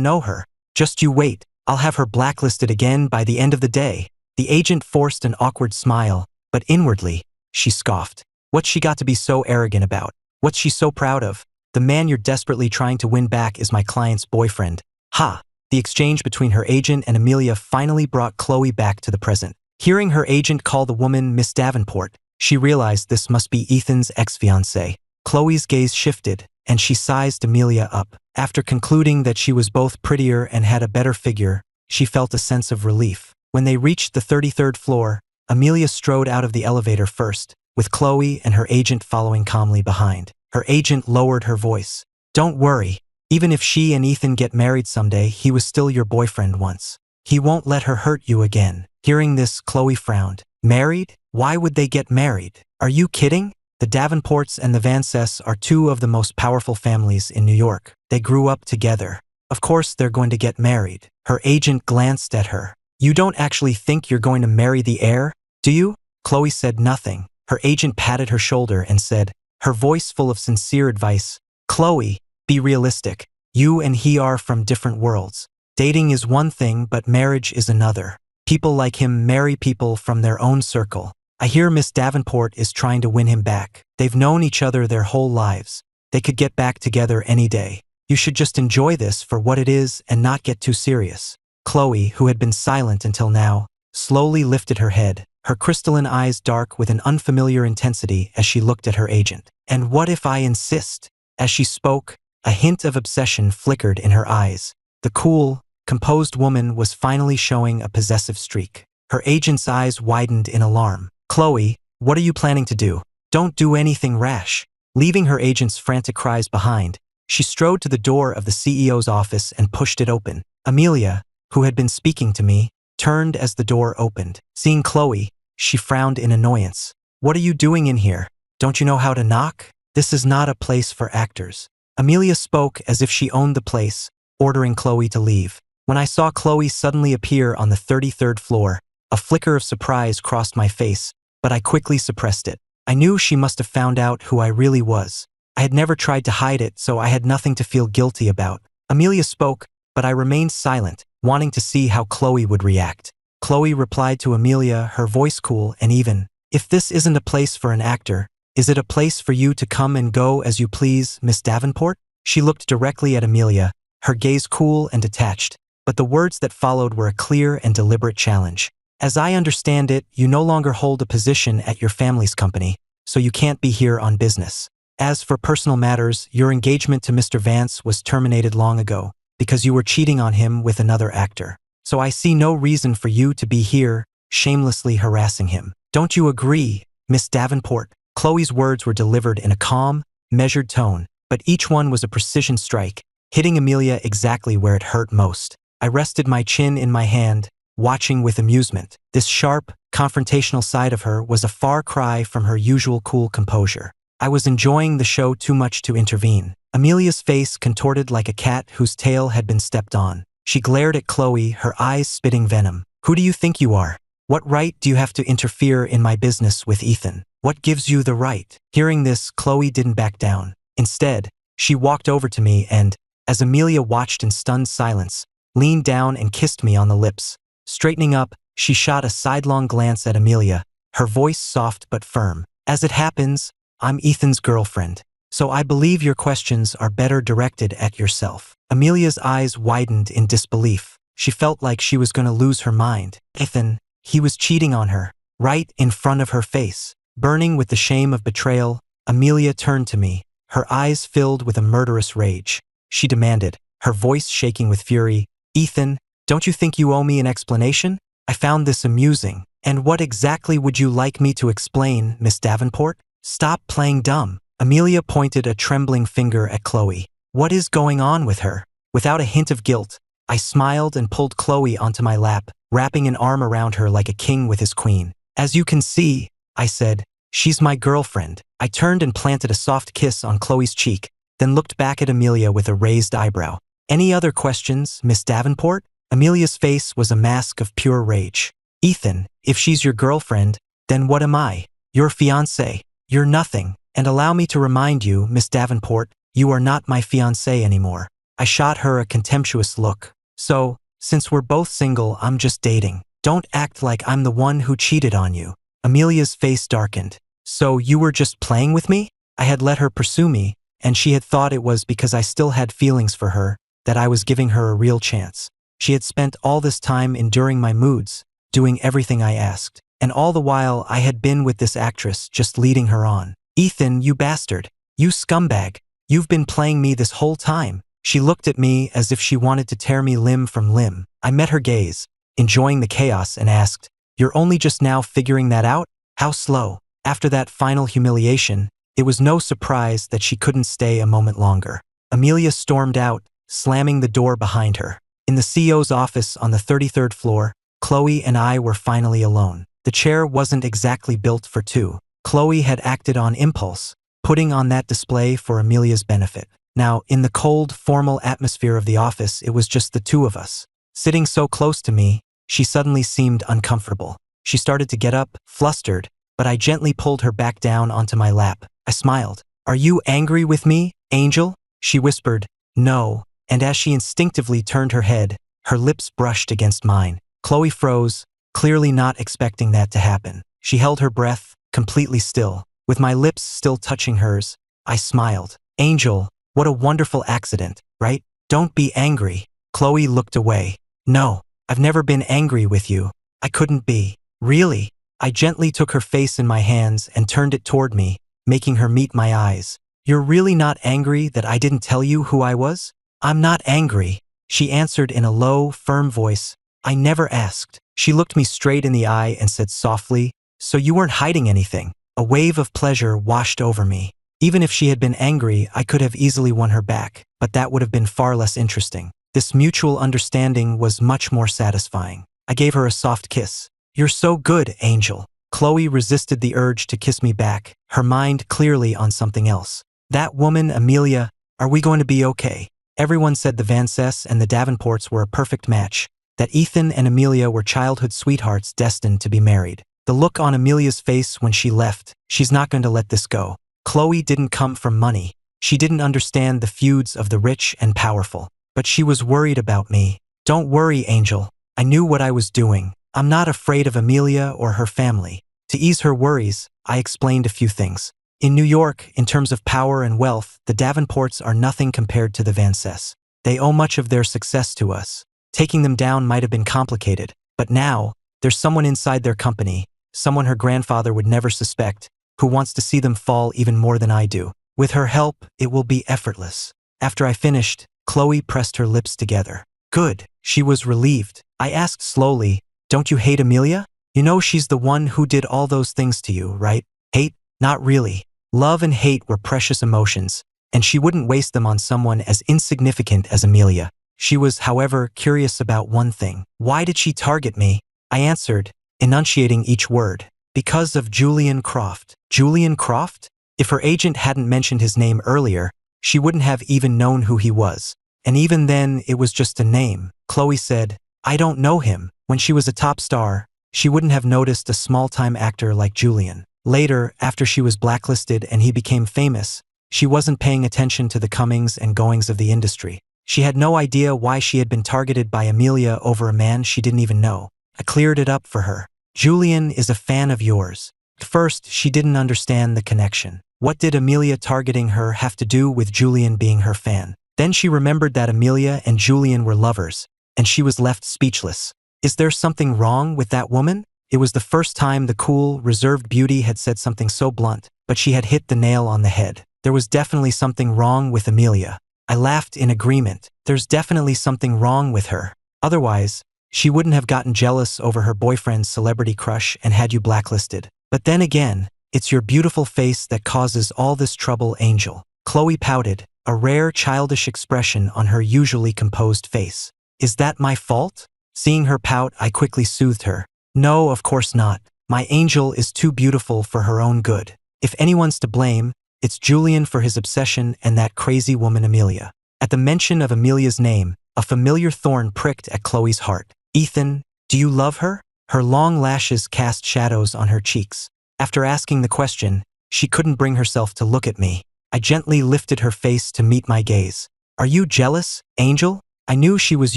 know her? Just you wait. I'll have her blacklisted again by the end of the day. The agent forced an awkward smile, but inwardly, she scoffed. What's she got to be so arrogant about? What's she so proud of? The man you're desperately trying to win back is my client's boyfriend. Ha! The exchange between her agent and Amelia finally brought Chloe back to the present. Hearing her agent call the woman Miss Davenport, she realized this must be Ethan's ex-fiancée. Chloe's gaze shifted, and she sized Amelia up. After concluding that she was both prettier and had a better figure, she felt a sense of relief. When they reached the 33rd floor, Amelia strode out of the elevator first, with Chloe and her agent following calmly behind. Her agent lowered her voice. Don't worry. Even if she and Ethan get married someday, he was still your boyfriend once. He won't let her hurt you again. Hearing this, Chloe frowned. Married? Why would they get married? Are you kidding? The Davenports and the Fiancées are two of the most powerful families in New York. They grew up together. Of course they're going to get married. Her agent glanced at her. You don't actually think you're going to marry the heir, do you? Chloe said nothing. Her agent patted her shoulder and said, her voice full of sincere advice, Chloe, be realistic. You and he are from different worlds. Dating is one thing, but marriage is another. People like him marry people from their own circle. I hear Miss Davenport is trying to win him back. They've known each other their whole lives. They could get back together any day. You should just enjoy this for what it is and not get too serious. Chloe, who had been silent until now, slowly lifted her head, her crystalline eyes dark with an unfamiliar intensity as she looked at her agent. And what if I insist? As she spoke, a hint of obsession flickered in her eyes. The cool, composed woman was finally showing a possessive streak. Her agent's eyes widened in alarm. Chloe, what are you planning to do? Don't do anything rash. Leaving her agent's frantic cries behind, she strode to the door of the CEO's office and pushed it open. Amelia, who had been speaking to me, turned as the door opened. Seeing Chloe, she frowned in annoyance. What are you doing in here? Don't you know how to knock? This is not a place for actors. Amelia spoke as if she owned the place, ordering Chloe to leave. When I saw Chloe suddenly appear on the 33rd floor, a flicker of surprise crossed my face, but I quickly suppressed it. I knew she must have found out who I really was. I had never tried to hide it, so I had nothing to feel guilty about. Amelia spoke, but I remained silent, wanting to see how Chloe would react. Chloe replied to Amelia, her voice cool and even. If this isn't a place for an actor, is it a place for you to come and go as you please, Miss Davenport? She looked directly at Amelia, her gaze cool and detached, but the words that followed were a clear and deliberate challenge. As I understand it, you no longer hold a position at your family's company, so you can't be here on business. As for personal matters, your engagement to Mr. Vance was terminated long ago, because you were cheating on him with another actor. So I see no reason for you to be here, shamelessly harassing him. Don't you agree, Miss Davenport? Chloe's words were delivered in a calm, measured tone, but each one was a precision strike, hitting Amelia exactly where it hurt most. I rested my chin in my hand, watching with amusement. This sharp, confrontational side of her was a far cry from her usual cool composure. I was enjoying the show too much to intervene. Amelia's face contorted like a cat whose tail had been stepped on. She glared at Chloe, her eyes spitting venom. Who do you think you are? What right do you have to interfere in my business with Ethan? What gives you the right? Hearing this, Chloe didn't back down. Instead, she walked over to me and, as Amelia watched in stunned silence, leaned down and kissed me on the lips. Straightening up, she shot a sidelong glance at Amelia, her voice soft but firm. As it happens, I'm Ethan's girlfriend, so I believe your questions are better directed at yourself. Amelia's eyes widened in disbelief. She felt like she was going to lose her mind. Ethan, he was cheating on her, right in front of her face. Burning with the shame of betrayal, Amelia turned to me, her eyes filled with a murderous rage. She demanded, her voice shaking with fury, Ethan, don't you think you owe me an explanation? I found this amusing. And what exactly would you like me to explain, Miss Davenport? Stop playing dumb. Amelia pointed a trembling finger at Chloe. What is going on with her? Without a hint of guilt, I smiled and pulled Chloe onto my lap, wrapping an arm around her like a king with his queen. As you can see, I said, she's my girlfriend. I turned and planted a soft kiss on Chloe's cheek, then looked back at Amelia with a raised eyebrow. Any other questions, Miss Davenport? Amelia's face was a mask of pure rage. Ethan, if she's your girlfriend, then what am I? Your fiancé. You're nothing. And allow me to remind you, Miss Davenport, you are not my fiancé anymore. I shot her a contemptuous look. So, since we're both single, I'm just dating. Don't act like I'm the one who cheated on you. Amelia's face darkened. So you were just playing with me? I had let her pursue me, and she had thought it was because I still had feelings for her, that I was giving her a real chance. She had spent all this time enduring my moods, doing everything I asked. And all the while I had been with this actress, just leading her on. Ethan, you bastard. You scumbag. You've been playing me this whole time. She looked at me as if she wanted to tear me limb from limb. I met her gaze, enjoying the chaos, and asked, "You're only just now figuring that out? How slow?" After that final humiliation, it was no surprise that she couldn't stay a moment longer. Amelia stormed out, slamming the door behind her. In the CEO's office on the 33rd floor, Chloe and I were finally alone. The chair wasn't exactly built for two. Chloe had acted on impulse, putting on that display for Amelia's benefit. Now, in the cold, formal atmosphere of the office, it was just the two of us. Sitting so close to me, she suddenly seemed uncomfortable. She started to get up, flustered, but I gently pulled her back down onto my lap. I smiled. "Are you angry with me, Angel?" She whispered, "No," and as she instinctively turned her head, her lips brushed against mine. Chloe froze, clearly not expecting that to happen. She held her breath, completely still. With my lips still touching hers, I smiled. "Angel, what a wonderful accident, right? Don't be angry." Chloe looked away. "No, I've never been angry with you. I couldn't be." "Really?" I gently took her face in my hands and turned it toward me, making her meet my eyes. "You're really not angry that I didn't tell you who I was?" "I'm not angry," she answered in a low, firm voice. "I never asked." She looked me straight in the eye and said softly, "So you weren't hiding anything?" A wave of pleasure washed over me. Even if she had been angry, I could have easily won her back, but that would have been far less interesting. This mutual understanding was much more satisfying. I gave her a soft kiss. "You're so good, Angel." Chloe resisted the urge to kiss me back, her mind clearly on something else. "That woman, Amelia, are we going to be okay?" Everyone said the Fiancés and the Davenports were a perfect match, that Ethan and Amelia were childhood sweethearts destined to be married. The look on Amelia's face when she left, "She's not going to let this go." Chloe didn't come from money. She didn't understand the feuds of the rich and powerful. But she was worried about me. "Don't worry, Angel. I knew what I was doing. I'm not afraid of Amelia or her family." To ease her worries, I explained a few things. In New York, in terms of power and wealth, the Davenports are nothing compared to the Fiancés. They owe much of their success to us. Taking them down might have been complicated, but now, there's someone inside their company, someone her grandfather would never suspect, who wants to see them fall even more than I do. With her help, it will be effortless. After I finished, Chloe pressed her lips together. "Good." She was relieved. I asked slowly, "Don't you hate Amelia? You know she's the one who did all those things to you, right?" "Hate? Not really." Love and hate were precious emotions, and she wouldn't waste them on someone as insignificant as Amelia. She was, however, curious about one thing. "Why did she target me?" I answered, enunciating each word. "Because of Julian Croft." Julian Croft? If her agent hadn't mentioned his name earlier, she wouldn't have even known who he was. And even then, it was just a name. Chloe said, "I don't know him." When she was a top star, she wouldn't have noticed a small-time actor like Julian. Later, after she was blacklisted and he became famous, she wasn't paying attention to the comings and goings of the industry. She had no idea why she had been targeted by Amelia over a man she didn't even know. I cleared it up for her. "Julian is a fan of yours." At first, she didn't understand the connection. What did Amelia targeting her have to do with Julian being her fan? Then she remembered that Amelia and Julian were lovers, and she was left speechless. Is there something wrong with that woman? It was the first time the cool, reserved beauty had said something so blunt, but she had hit the nail on the head. There was definitely something wrong with Amelia. I laughed in agreement. There's definitely something wrong with her. Otherwise, she wouldn't have gotten jealous over her boyfriend's celebrity crush and had you blacklisted. But then again, it's your beautiful face that causes all this trouble, Angel. Chloe pouted, a rare childish expression on her usually composed face. Is that my fault? Seeing her pout, I quickly soothed her. No, of course not. My Angel is too beautiful for her own good. If anyone's to blame, it's Julian for his obsession and that crazy woman Amelia. At the mention of Amelia's name, a familiar thorn pricked at Chloe's heart. Ethan, do you love her? Her long lashes cast shadows on her cheeks. After asking the question, she couldn't bring herself to look at me. I gently lifted her face to meet my gaze. Are you jealous, Angel? I knew she was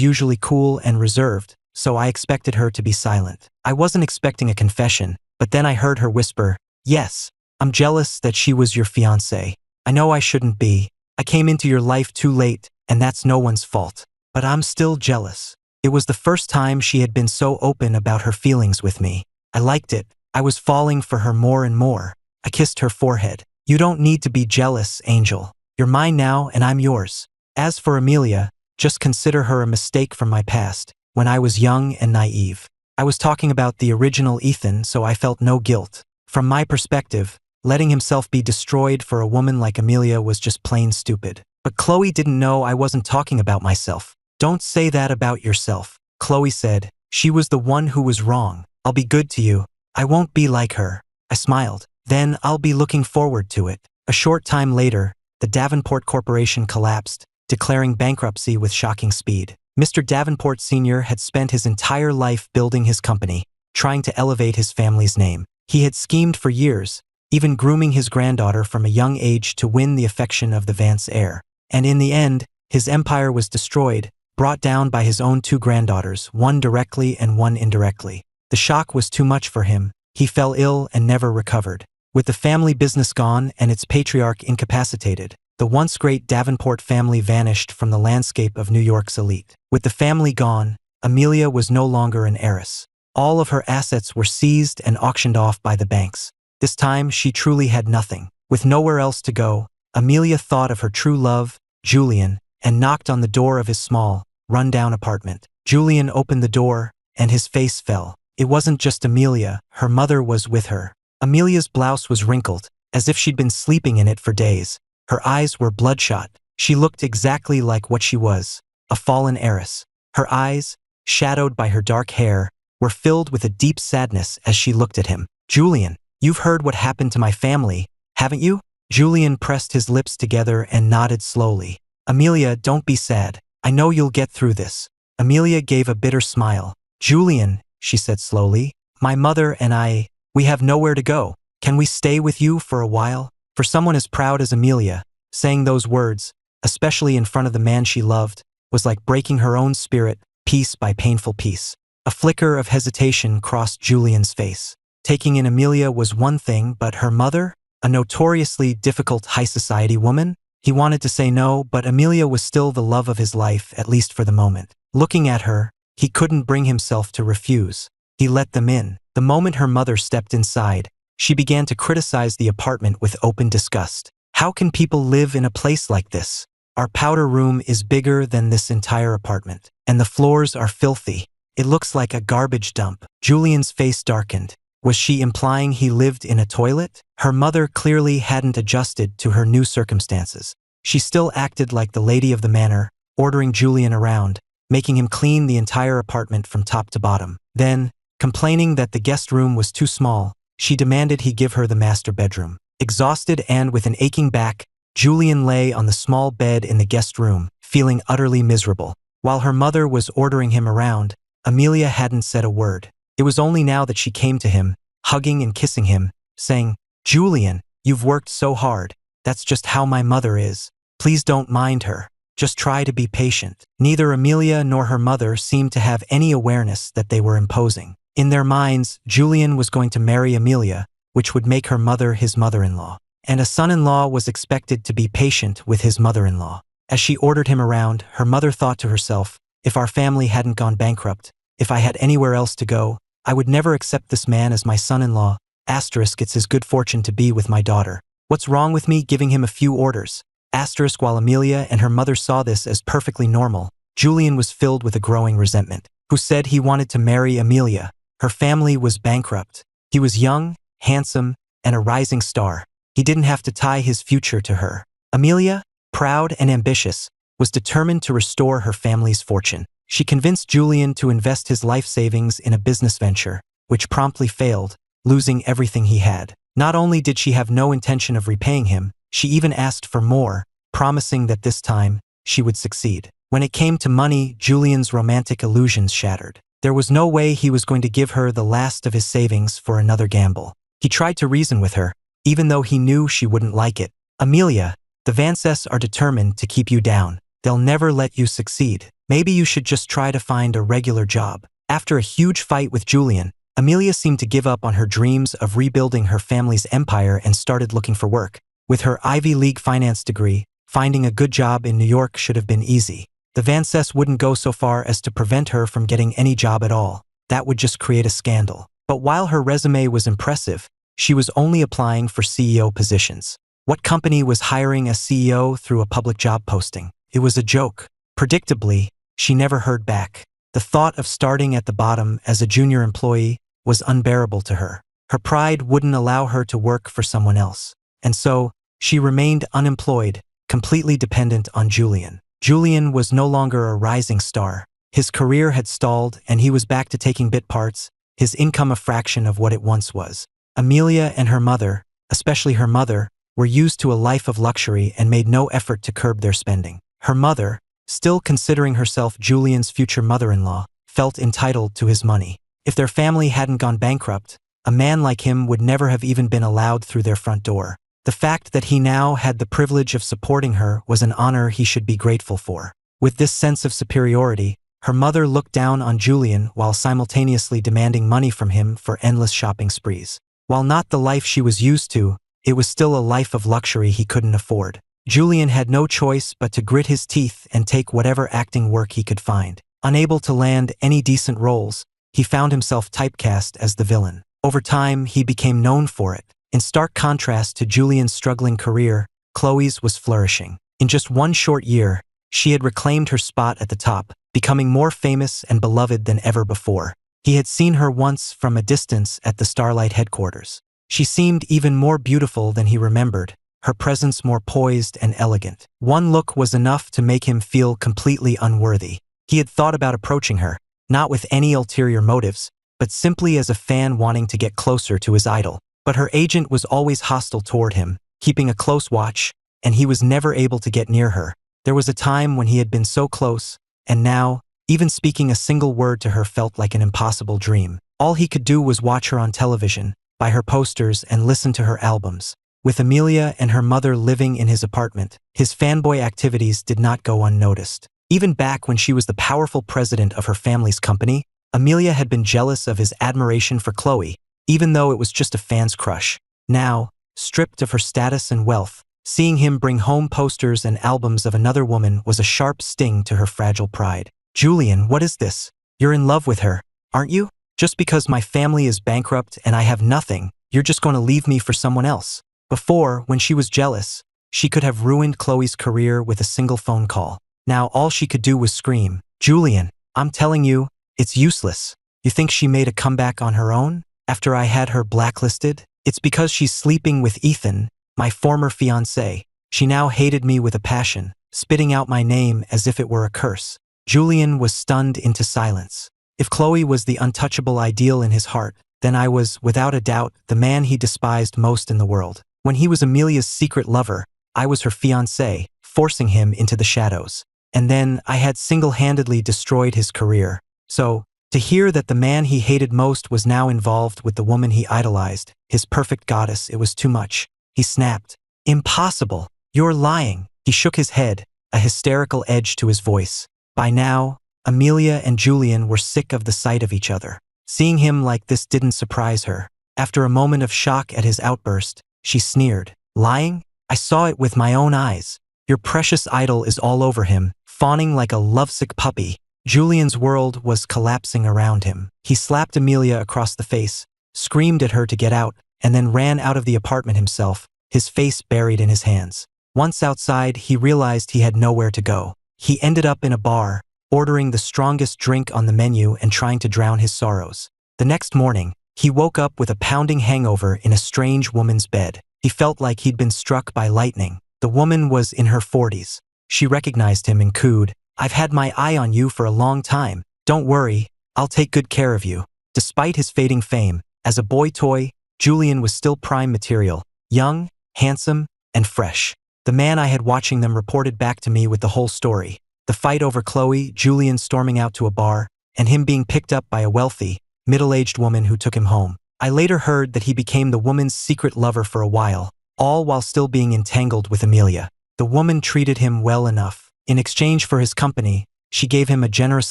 usually cool and reserved, so I expected her to be silent. I wasn't expecting a confession, but then I heard her whisper, yes, I'm jealous that she was your fiancée. I know I shouldn't be. I came into your life too late, and that's no one's fault. But I'm still jealous. It was the first time she had been so open about her feelings with me. I liked it. I was falling for her more and more. I kissed her forehead. You don't need to be jealous, Angel. You're mine now and I'm yours. As for Amelia, just consider her a mistake from my past, when I was young and naive. I was talking about the original Ethan, so I felt no guilt. From my perspective, letting himself be destroyed for a woman like Amelia was just plain stupid. But Chloe didn't know I wasn't talking about myself. Don't say that about yourself, Chloe said. She was the one who was wrong. I'll be good to you. I won't be like her. I smiled. Then I'll be looking forward to it. A short time later, the Davenport Corporation collapsed, declaring bankruptcy with shocking speed. Mr. Davenport Sr. had spent his entire life building his company, trying to elevate his family's name. He had schemed for years, even grooming his granddaughter from a young age to win the affection of the Vance heir. And in the end, his empire was destroyed, brought down by his own two granddaughters, one directly and one indirectly. The shock was too much for him. He fell ill and never recovered. With the family business gone and its patriarch incapacitated, the once great Davenport family vanished from the landscape of New York's elite. With the family gone, Amelia was no longer an heiress. All of her assets were seized and auctioned off by the banks. This time, she truly had nothing. With nowhere else to go, Amelia thought of her true love, Julian, and knocked on the door of his small, run-down apartment. Julian opened the door, and his face fell. It wasn't just Amelia, her mother was with her. Amelia's blouse was wrinkled, as if she'd been sleeping in it for days. Her eyes were bloodshot. She looked exactly like what she was, a fallen heiress. Her eyes, shadowed by her dark hair, were filled with a deep sadness as she looked at him. Julian, you've heard what happened to my family, haven't you? Julian pressed his lips together and nodded slowly. Amelia, don't be sad. I know you'll get through this. Amelia gave a bitter smile. Julian, she said slowly, my mother and I, we have nowhere to go. Can we stay with you for a while? For someone as proud as Amelia, saying those words, especially in front of the man she loved, was like breaking her own spirit, piece by painful piece. A flicker of hesitation crossed Julian's face. Taking in Amelia was one thing, but her mother? A notoriously difficult high society woman? He wanted to say no, but Amelia was still the love of his life, at least for the moment. Looking at her, he couldn't bring himself to refuse. He let them in. The moment her mother stepped inside, she began to criticize the apartment with open disgust. How can people live in a place like this? Our powder room is bigger than this entire apartment, and the floors are filthy. It looks like a garbage dump. Julian's face darkened. Was she implying he lived in a toilet? Her mother clearly hadn't adjusted to her new circumstances. She still acted like the lady of the manor, ordering Julian around, making him clean the entire apartment from top to bottom. Then, complaining that the guest room was too small, she demanded he give her the master bedroom. Exhausted and with an aching back, Julian lay on the small bed in the guest room, feeling utterly miserable. While her mother was ordering him around, Amelia hadn't said a word. It was only now that she came to him, hugging and kissing him, saying, Julian, you've worked so hard. That's just how my mother is. Please don't mind her. Just try to be patient. Neither Amelia nor her mother seemed to have any awareness that they were imposing. In their minds, Julian was going to marry Amelia, which would make her mother his mother-in-law. And a son-in-law was expected to be patient with his mother-in-law. As she ordered him around, her mother thought to herself, if our family hadn't gone bankrupt, if I had anywhere else to go, I would never accept this man as my son-in-law. Asterisk, it's his good fortune to be with my daughter. What's wrong with me giving him a few orders? Asterisk, while Amelia and her mother saw this as perfectly normal, Julian was filled with a growing resentment. Who said he wanted to marry Amelia? Her family was bankrupt. He was young, handsome, and a rising star. He didn't have to tie his future to her. Amelia, proud and ambitious, was determined to restore her family's fortune. She convinced Julian to invest his life savings in a business venture, which promptly failed, losing everything he had. Not only did she have no intention of repaying him, she even asked for more, promising that this time, she would succeed. When it came to money, Julian's romantic illusions shattered. There was no way he was going to give her the last of his savings for another gamble. He tried to reason with her, even though he knew she wouldn't like it. Amelia, the Fiancés are determined to keep you down. They'll never let you succeed. Maybe you should just try to find a regular job. After a huge fight with Julian, Amelia seemed to give up on her dreams of rebuilding her family's empire and started looking for work. With her Ivy League finance degree, finding a good job in New York should have been easy. The Fiancés wouldn't go so far as to prevent her from getting any job at all. That would just create a scandal. But while her resume was impressive, she was only applying for CEO positions. What company was hiring a CEO through a public job posting? It was a joke. Predictably, she never heard back. The thought of starting at the bottom as a junior employee was unbearable to her. Her pride wouldn't allow her to work for someone else. And so, she remained unemployed, completely dependent on Julian. Julian was no longer a rising star. His career had stalled and he was back to taking bit parts, his income a fraction of what it once was. Amelia and her mother, especially her mother, were used to a life of luxury and made no effort to curb their spending. Her mother, still considering herself Julian's future mother-in-law, felt entitled to his money. If their family hadn't gone bankrupt, a man like him would never have even been allowed through their front door. The fact that he now had the privilege of supporting her was an honor he should be grateful for. With this sense of superiority, her mother looked down on Julian while simultaneously demanding money from him for endless shopping sprees. While not the life she was used to, it was still a life of luxury he couldn't afford. Julian had no choice but to grit his teeth and take whatever acting work he could find. Unable to land any decent roles, he found himself typecast as the villain. Over time, he became known for it. In stark contrast to Julian's struggling career, Chloe's was flourishing. In just one short year, she had reclaimed her spot at the top, becoming more famous and beloved than ever before. He had seen her once from a distance at the Starlight headquarters. She seemed even more beautiful than he remembered, her presence more poised and elegant. One look was enough to make him feel completely unworthy. He had thought about approaching her, not with any ulterior motives, but simply as a fan wanting to get closer to his idol. But her agent was always hostile toward him, keeping a close watch, and he was never able to get near her. There was a time when he had been so close, and now, even speaking a single word to her felt like an impossible dream. All he could do was watch her on television, buy her posters, and listen to her albums. With Amelia and her mother living in his apartment, his fanboy activities did not go unnoticed. Even back when she was the powerful president of her family's company, Amelia had been jealous of his admiration for Chloe, even though it was just a fan's crush. Now, stripped of her status and wealth, seeing him bring home posters and albums of another woman was a sharp sting to her fragile pride. Julian, what is this? You're in love with her, aren't you? Just because my family is bankrupt and I have nothing, you're just going to leave me for someone else. Before, when she was jealous, she could have ruined Chloe's career with a single phone call. Now all she could do was scream, Julian, I'm telling you, it's useless. You think she made a comeback on her own? After I had her blacklisted? It's because she's sleeping with Ethan, my former fiancé. She now hated me with a passion, spitting out my name as if it were a curse. Julian was stunned into silence. If Chloe was the untouchable ideal in his heart, then I was, without a doubt, the man he despised most in the world. When he was Amelia's secret lover, I was her fiancé, forcing him into the shadows. And then I had single-handedly destroyed his career. So, to hear that the man he hated most was now involved with the woman he idolized, his perfect goddess, it was too much. He snapped. Impossible. You're lying. He shook his head, a hysterical edge to his voice. By now, Amelia and Julian were sick of the sight of each other. Seeing him like this didn't surprise her. After a moment of shock at his outburst, she sneered. Lying? I saw it with my own eyes. Your precious idol is all over him, fawning like a lovesick puppy. Julian's world was collapsing around him. He slapped Amelia across the face, screamed at her to get out, and then ran out of the apartment himself, his face buried in his hands. Once outside, he realized he had nowhere to go. He ended up in a bar, ordering the strongest drink on the menu and trying to drown his sorrows. The next morning, he woke up with a pounding hangover in a strange woman's bed. He felt like he'd been struck by lightning. The woman was in her 40s. She recognized him and cooed, I've had my eye on you for a long time. Don't worry, I'll take good care of you. Despite his fading fame, as a boy toy, Julian was still prime material, young, handsome, and fresh. The man I had watching them reported back to me with the whole story. The fight over Chloe, Julian storming out to a bar, and him being picked up by a wealthy, middle-aged woman who took him home. I later heard that he became the woman's secret lover for a while, all while still being entangled with Amelia. The woman treated him well enough. In exchange for his company, she gave him a generous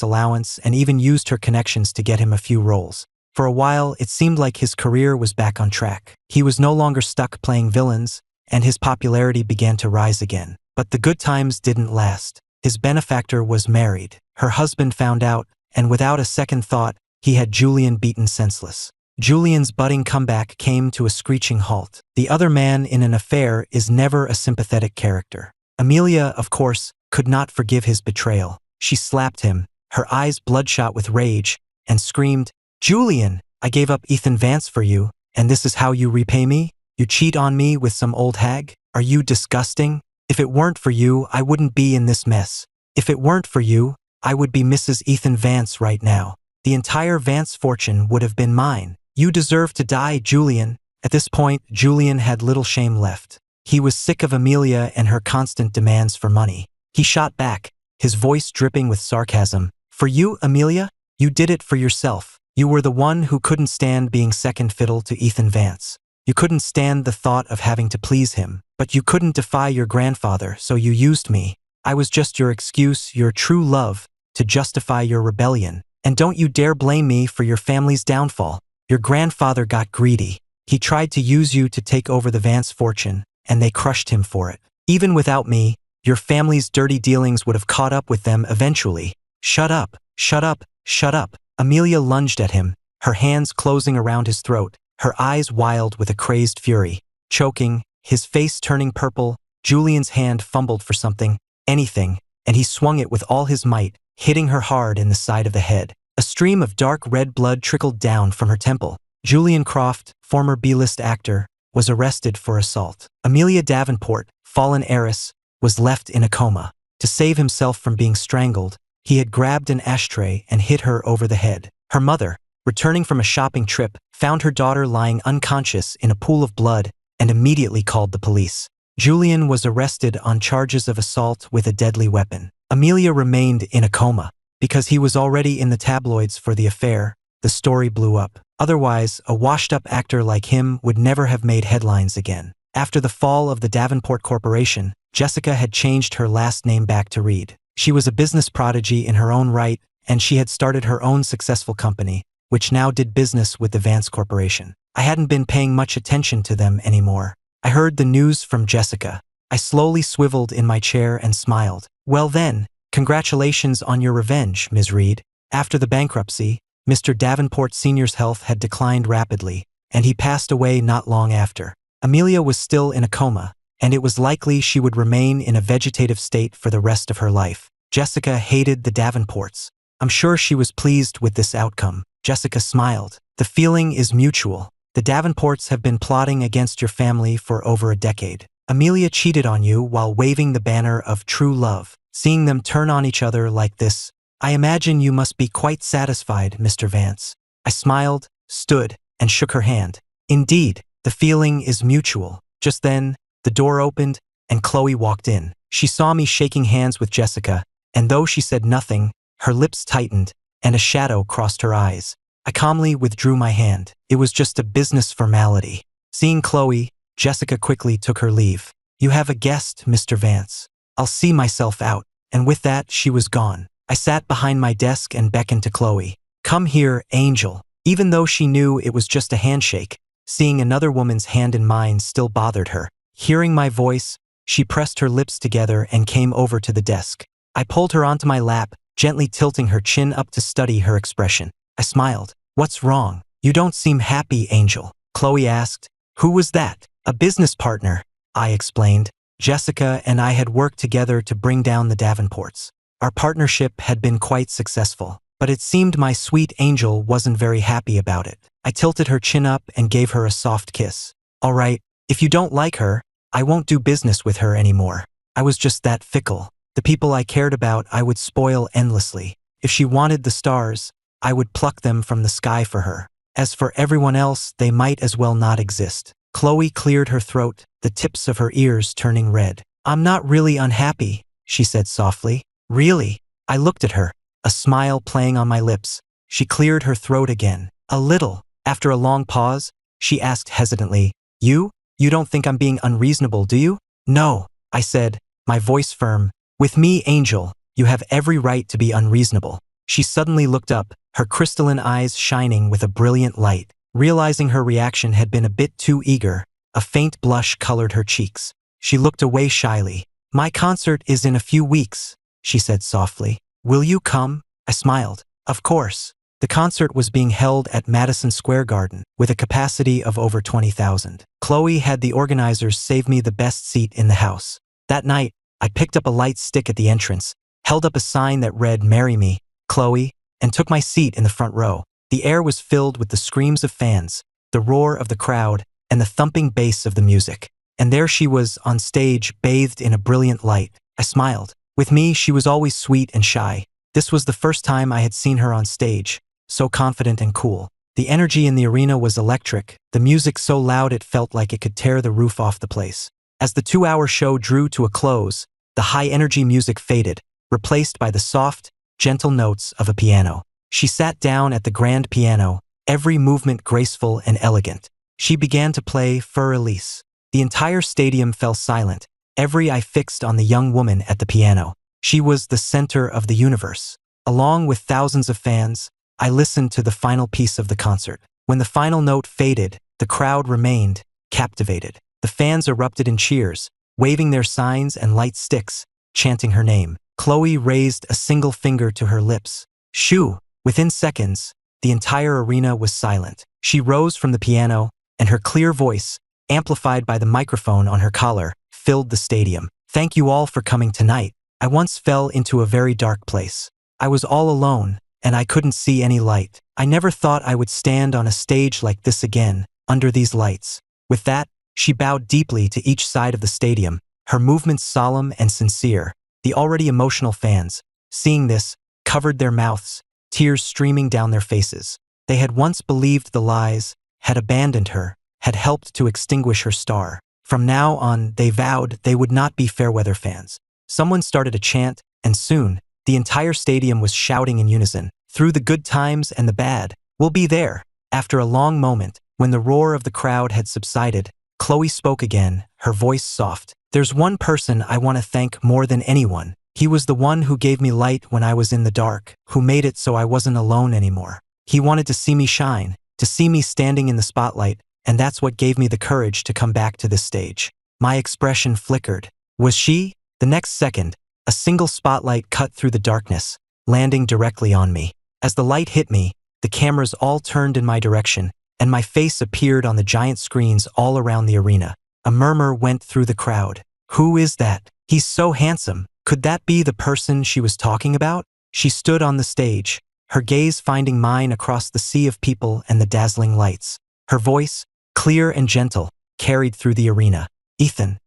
allowance and even used her connections to get him a few roles. For a while, it seemed like his career was back on track. He was no longer stuck playing villains, and his popularity began to rise again. But the good times didn't last. His benefactor was married. Her husband found out, and without a second thought, he had Julian beaten senseless. Julian's budding comeback came to a screeching halt. The other man in an affair is never a sympathetic character. Amelia, of course, could not forgive his betrayal. She slapped him, her eyes bloodshot with rage, and screamed, "Julian, I gave up Ethan Vance for you, and this is how you repay me? You cheat on me with some old hag? Are you disgusting? If it weren't for you, I wouldn't be in this mess. If it weren't for you, I would be Mrs. Ethan Vance right now. The entire Vance fortune would have been mine. You deserve to die, Julian." At this point, Julian had little shame left. He was sick of Amelia and her constant demands for money. He shot back, his voice dripping with sarcasm. "For you, Amelia? You did it for yourself. You were the one who couldn't stand being second fiddle to Ethan Vance. You couldn't stand the thought of having to please him, but you couldn't defy your grandfather, so you used me. I was just your excuse, your true love, to justify your rebellion. And don't you dare blame me for your family's downfall. Your grandfather got greedy. He tried to use you to take over the Vance fortune, and they crushed him for it. Even without me, your family's dirty dealings would have caught up with them eventually. Shut up, shut up, shut up." Amelia lunged at him, her hands closing around his throat, her eyes wild with a crazed fury. Choking, his face turning purple, Julian's hand fumbled for something, anything, and he swung it with all his might, hitting her hard in the side of the head. A stream of dark red blood trickled down from her temple. Julian Croft, former B-list actor, was arrested for assault. Amelia Davenport, fallen heiress, was left in a coma. To save himself from being strangled, he had grabbed an ashtray and hit her over the head. Her mother, returning from a shopping trip, found her daughter lying unconscious in a pool of blood and immediately called the police. Julian was arrested on charges of assault with a deadly weapon. Amelia remained in a coma. Because he was already in the tabloids for the affair, the story blew up. Otherwise, a washed-up actor like him would never have made headlines again. After the fall of the Davenport Corporation, Jessica had changed her last name back to Reed. She was a business prodigy in her own right, and she had started her own successful company, which now did business with the Vance Corporation. I hadn't been paying much attention to them anymore. I heard the news from Jessica. I slowly swiveled in my chair and smiled. "Well then, congratulations on your revenge, Ms. Reed." After the bankruptcy, Mr. Davenport Sr.'s health had declined rapidly, and he passed away not long after. Amelia was still in a coma, and it was likely she would remain in a vegetative state for the rest of her life. Jessica hated the Davenports. I'm sure she was pleased with this outcome. Jessica smiled. "The feeling is mutual. The Davenports have been plotting against your family for over a decade. Amelia cheated on you while waving the banner of true love. Seeing them turn on each other like this, I imagine you must be quite satisfied, Mr. Vance." I smiled, stood, and shook her hand. "Indeed, the feeling is mutual." Just then, the door opened, and Chloe walked in. She saw me shaking hands with Jessica, and though she said nothing, her lips tightened, and a shadow crossed her eyes. I calmly withdrew my hand. It was just a business formality. Seeing Chloe, Jessica quickly took her leave. "You have a guest, Mr. Vance. I'll see myself out." And with that, she was gone. I sat behind my desk and beckoned to Chloe. "Come here, Angel." Even though she knew it was just a handshake, seeing another woman's hand in mine still bothered her. Hearing my voice, she pressed her lips together and came over to the desk. I pulled her onto my lap, gently tilting her chin up to study her expression. I smiled. "What's wrong? You don't seem happy, Angel." Chloe asked. "Who was that?" "A business partner," I explained. "Jessica and I had worked together to bring down the Davenports. Our partnership had been quite successful, but it seemed my sweet Angel wasn't very happy about it." I tilted her chin up and gave her a soft kiss. "All right, if you don't like her, I won't do business with her anymore. I was just that fickle. The people I cared about I would spoil endlessly. If she wanted the stars, I would pluck them from the sky for her. As for everyone else, they might as well not exist." Chloe cleared her throat, the tips of her ears turning red. "I'm not really unhappy," she said softly. "Really?" I looked at her, a smile playing on my lips. She cleared her throat again. "A little." After a long pause, she asked hesitantly, You don't think I'm being unreasonable, do you? No, I said, my voice firm. With me, Angel, you have every right to be unreasonable. She suddenly looked up, her crystalline eyes shining with a brilliant light. Realizing her reaction had been a bit too eager, a faint blush colored her cheeks. She looked away shyly. My concert is in a few weeks, she said softly. Will you come? I smiled. Of course. The concert was being held at Madison Square Garden, with a capacity of over 20,000. Chloe had the organizers save me the best seat in the house. That night, I picked up a light stick at the entrance, held up a sign that read, Marry me, Chloe, and took my seat in the front row. The air was filled with the screams of fans, the roar of the crowd, and the thumping bass of the music. And there she was, on stage, bathed in a brilliant light. I smiled. With me, she was always sweet and shy. This was the first time I had seen her on stage, so confident and cool. The energy in the arena was electric, the music so loud it felt like it could tear the roof off the place. As the 2-hour show drew to a close, the high-energy music faded, replaced by the soft, gentle notes of a piano. She sat down at the grand piano, every movement graceful and elegant. She began to play Fur Elise. The entire stadium fell silent, every eye fixed on the young woman at the piano. She was the center of the universe. Along with thousands of fans, I listened to the final piece of the concert. When the final note faded, the crowd remained captivated. The fans erupted in cheers, waving their signs and light sticks, chanting her name. Chloe raised a single finger to her lips. Shoo! Within seconds, the entire arena was silent. She rose from the piano, and her clear voice, amplified by the microphone on her collar, filled the stadium. Thank you all for coming tonight. I once fell into a very dark place. I was all alone, and I couldn't see any light. I never thought I would stand on a stage like this again, under these lights. With that, she bowed deeply to each side of the stadium, her movements solemn and sincere. The already emotional fans, seeing this, covered their mouths, tears streaming down their faces. They had once believed the lies, had abandoned her, had helped to extinguish her star. From now on, they vowed they would not be fair-weather fans. Someone started a chant, and soon, the entire stadium was shouting in unison, through the good times and the bad, we'll be there. After a long moment, when the roar of the crowd had subsided, Chloe spoke again, her voice soft. There's one person I want to thank more than anyone. He was the one who gave me light when I was in the dark, who made it so I wasn't alone anymore. He wanted to see me shine, to see me standing in the spotlight, and that's what gave me the courage to come back to this stage. My expression flickered. Was she? The next second, a single spotlight cut through the darkness, landing directly on me. As the light hit me, the cameras all turned in my direction, and my face appeared on the giant screens all around the arena. A murmur went through the crowd. Who is that? He's so handsome. Could that be the person she was talking about? She stood on the stage, her gaze finding mine across the sea of people and the dazzling lights. Her voice, clear and gentle, carried through the arena. Ethan,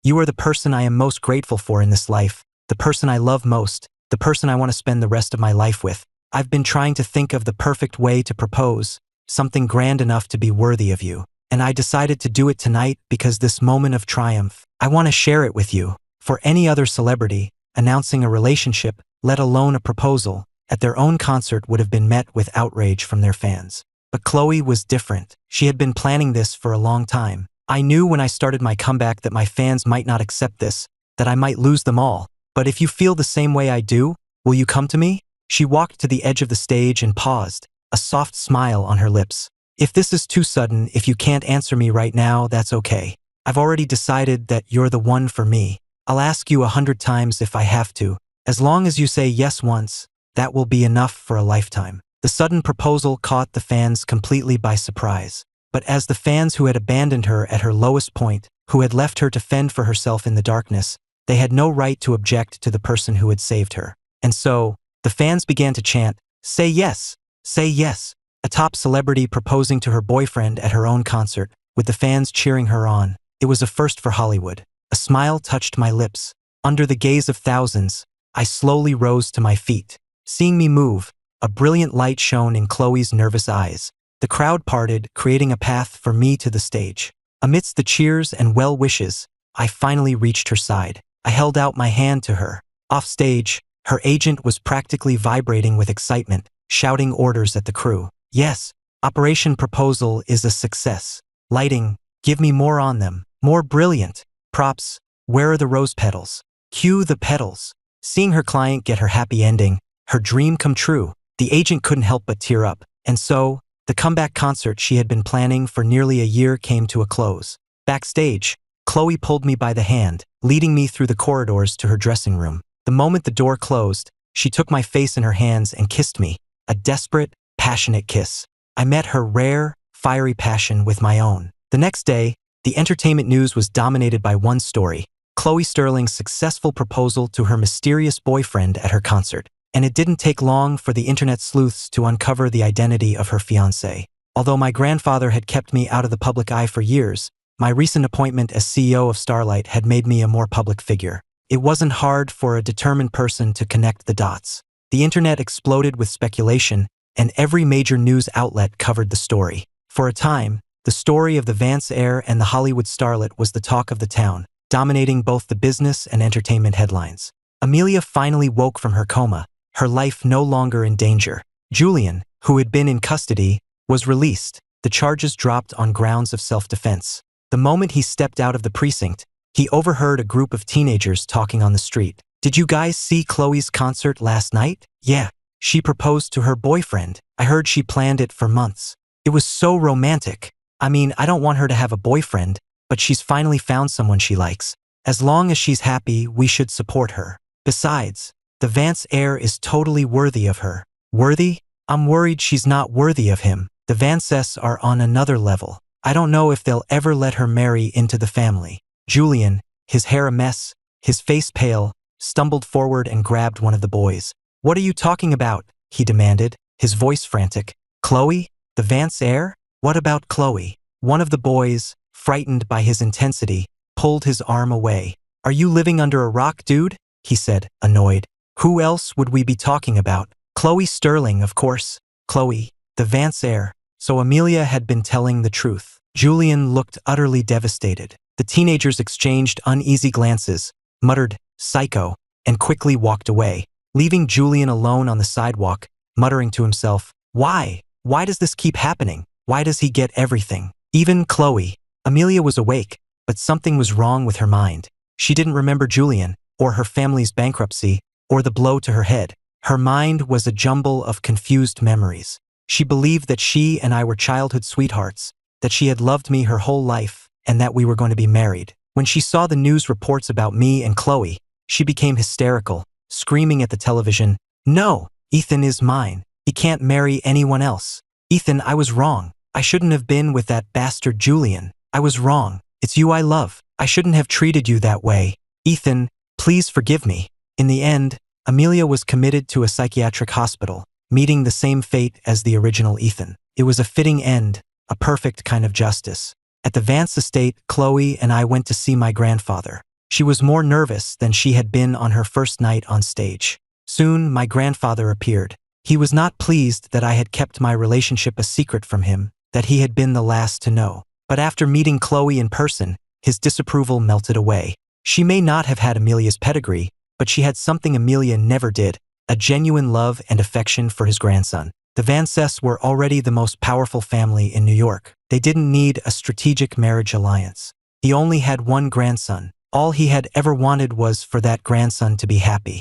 you are the person I am most grateful for in this life, the person I love most, the person I want to spend the rest of my life with. I've been trying to think of the perfect way to propose, something grand enough to be worthy of you. And I decided to do it tonight because this moment of triumph, I want to share it with you. For any other celebrity, announcing a relationship, let alone a proposal, at their own concert would have been met with outrage from their fans. But Chloe was different. She had been planning this for a long time. I knew when I started my comeback that my fans might not accept this, that I might lose them all. But if you feel the same way I do, will you come to me? She walked to the edge of the stage and paused, a soft smile on her lips. If this is too sudden, if you can't answer me right now, that's okay. I've already decided that you're the one for me. I'll ask you 100 times if I have to. As long as you say yes once, that will be enough for a lifetime. The sudden proposal caught the fans completely by surprise. But as the fans who had abandoned her at her lowest point, who had left her to fend for herself in the darkness, they had no right to object to the person who had saved her. And so, the fans began to chant, "Say yes! Say yes!" A top celebrity proposing to her boyfriend at her own concert, with the fans cheering her on. It was a first for Hollywood. A smile touched my lips. Under the gaze of thousands, I slowly rose to my feet. Seeing me move, a brilliant light shone in Chloe's nervous eyes. The crowd parted, creating a path for me to the stage. Amidst the cheers and well wishes, I finally reached her side. I held out my hand to her. Off stage, her agent was practically vibrating with excitement, shouting orders at the crew. Yes, Operation Proposal is a success. Lighting, give me more on them. More brilliant. Props, where are the rose petals? Cue the petals. Seeing her client get her happy ending, her dream come true, the agent couldn't help but tear up. And so, the comeback concert she had been planning for nearly a year came to a close. Backstage, Chloe pulled me by the hand, leading me through the corridors to her dressing room. The moment the door closed, she took my face in her hands and kissed me, a desperate, passionate kiss. I met her rare, fiery passion with my own. The next day, the entertainment news was dominated by one story: Chloe Sterling's successful proposal to her mysterious boyfriend at her concert. And it didn't take long for the internet sleuths to uncover the identity of her fiancé. Although my grandfather had kept me out of the public eye for years, my recent appointment as CEO of Starlight had made me a more public figure. It wasn't hard for a determined person to connect the dots. The internet exploded with speculation, and every major news outlet covered the story. For a time, the story of the Vance heir and the Hollywood starlet was the talk of the town, dominating both the business and entertainment headlines. Amelia finally woke from her coma, her life no longer in danger. Julian, who had been in custody, was released. The charges dropped on grounds of self-defense. The moment he stepped out of the precinct, he overheard a group of teenagers talking on the street. "Did you guys see Chloe's concert last night?" "Yeah. She proposed to her boyfriend. I heard she planned it for months. It was so romantic. I mean, I don't want her to have a boyfriend, but she's finally found someone she likes. As long as she's happy, we should support her. Besides, the Vance heir is totally worthy of her." "Worthy? I'm worried she's not worthy of him. The Vances are on another level. I don't know if they'll ever let her marry into the family." Julian, his hair a mess, his face pale, stumbled forward and grabbed one of the boys. "What are you talking about?" he demanded, his voice frantic. "Chloe? The Vance heir? What about Chloe?" One of the boys, frightened by his intensity, pulled his arm away. "Are you living under a rock, dude?" he said, annoyed. "Who else would we be talking about? Chloe Sterling, of course. Chloe, the Vance heir." So Amelia had been telling the truth. Julian looked utterly devastated. The teenagers exchanged uneasy glances, muttered, "Psycho," and quickly walked away, leaving Julian alone on the sidewalk, muttering to himself, "Why? Why does this keep happening? Why does he get everything? Even Chloe." Amelia was awake, but something was wrong with her mind. She didn't remember Julian, or her family's bankruptcy, or the blow to her head. Her mind was a jumble of confused memories. She believed that she and I were childhood sweethearts, that she had loved me her whole life, and that we were going to be married. When she saw the news reports about me and Chloe, she became hysterical, screaming at the television, "No, Ethan is mine. He can't marry anyone else. Ethan, I was wrong. I shouldn't have been with that bastard Julian. I was wrong. It's you I love. I shouldn't have treated you that way. Ethan, please forgive me." In the end, Amelia was committed to a psychiatric hospital, meeting the same fate as the original Ethan. It was a fitting end, a perfect kind of justice. At the Vance estate, Chloe and I went to see my grandfather. She was more nervous than she had been on her first night on stage. Soon, my grandfather appeared. He was not pleased that I had kept my relationship a secret from him, that he had been the last to know. But after meeting Chloe in person, his disapproval melted away. She may not have had Amelia's pedigree, but she had something Amelia never did: a genuine love and affection for his grandson. The Vances were already the most powerful family in New York. They didn't need a strategic marriage alliance. He only had one grandson. All he had ever wanted was for that grandson to be happy.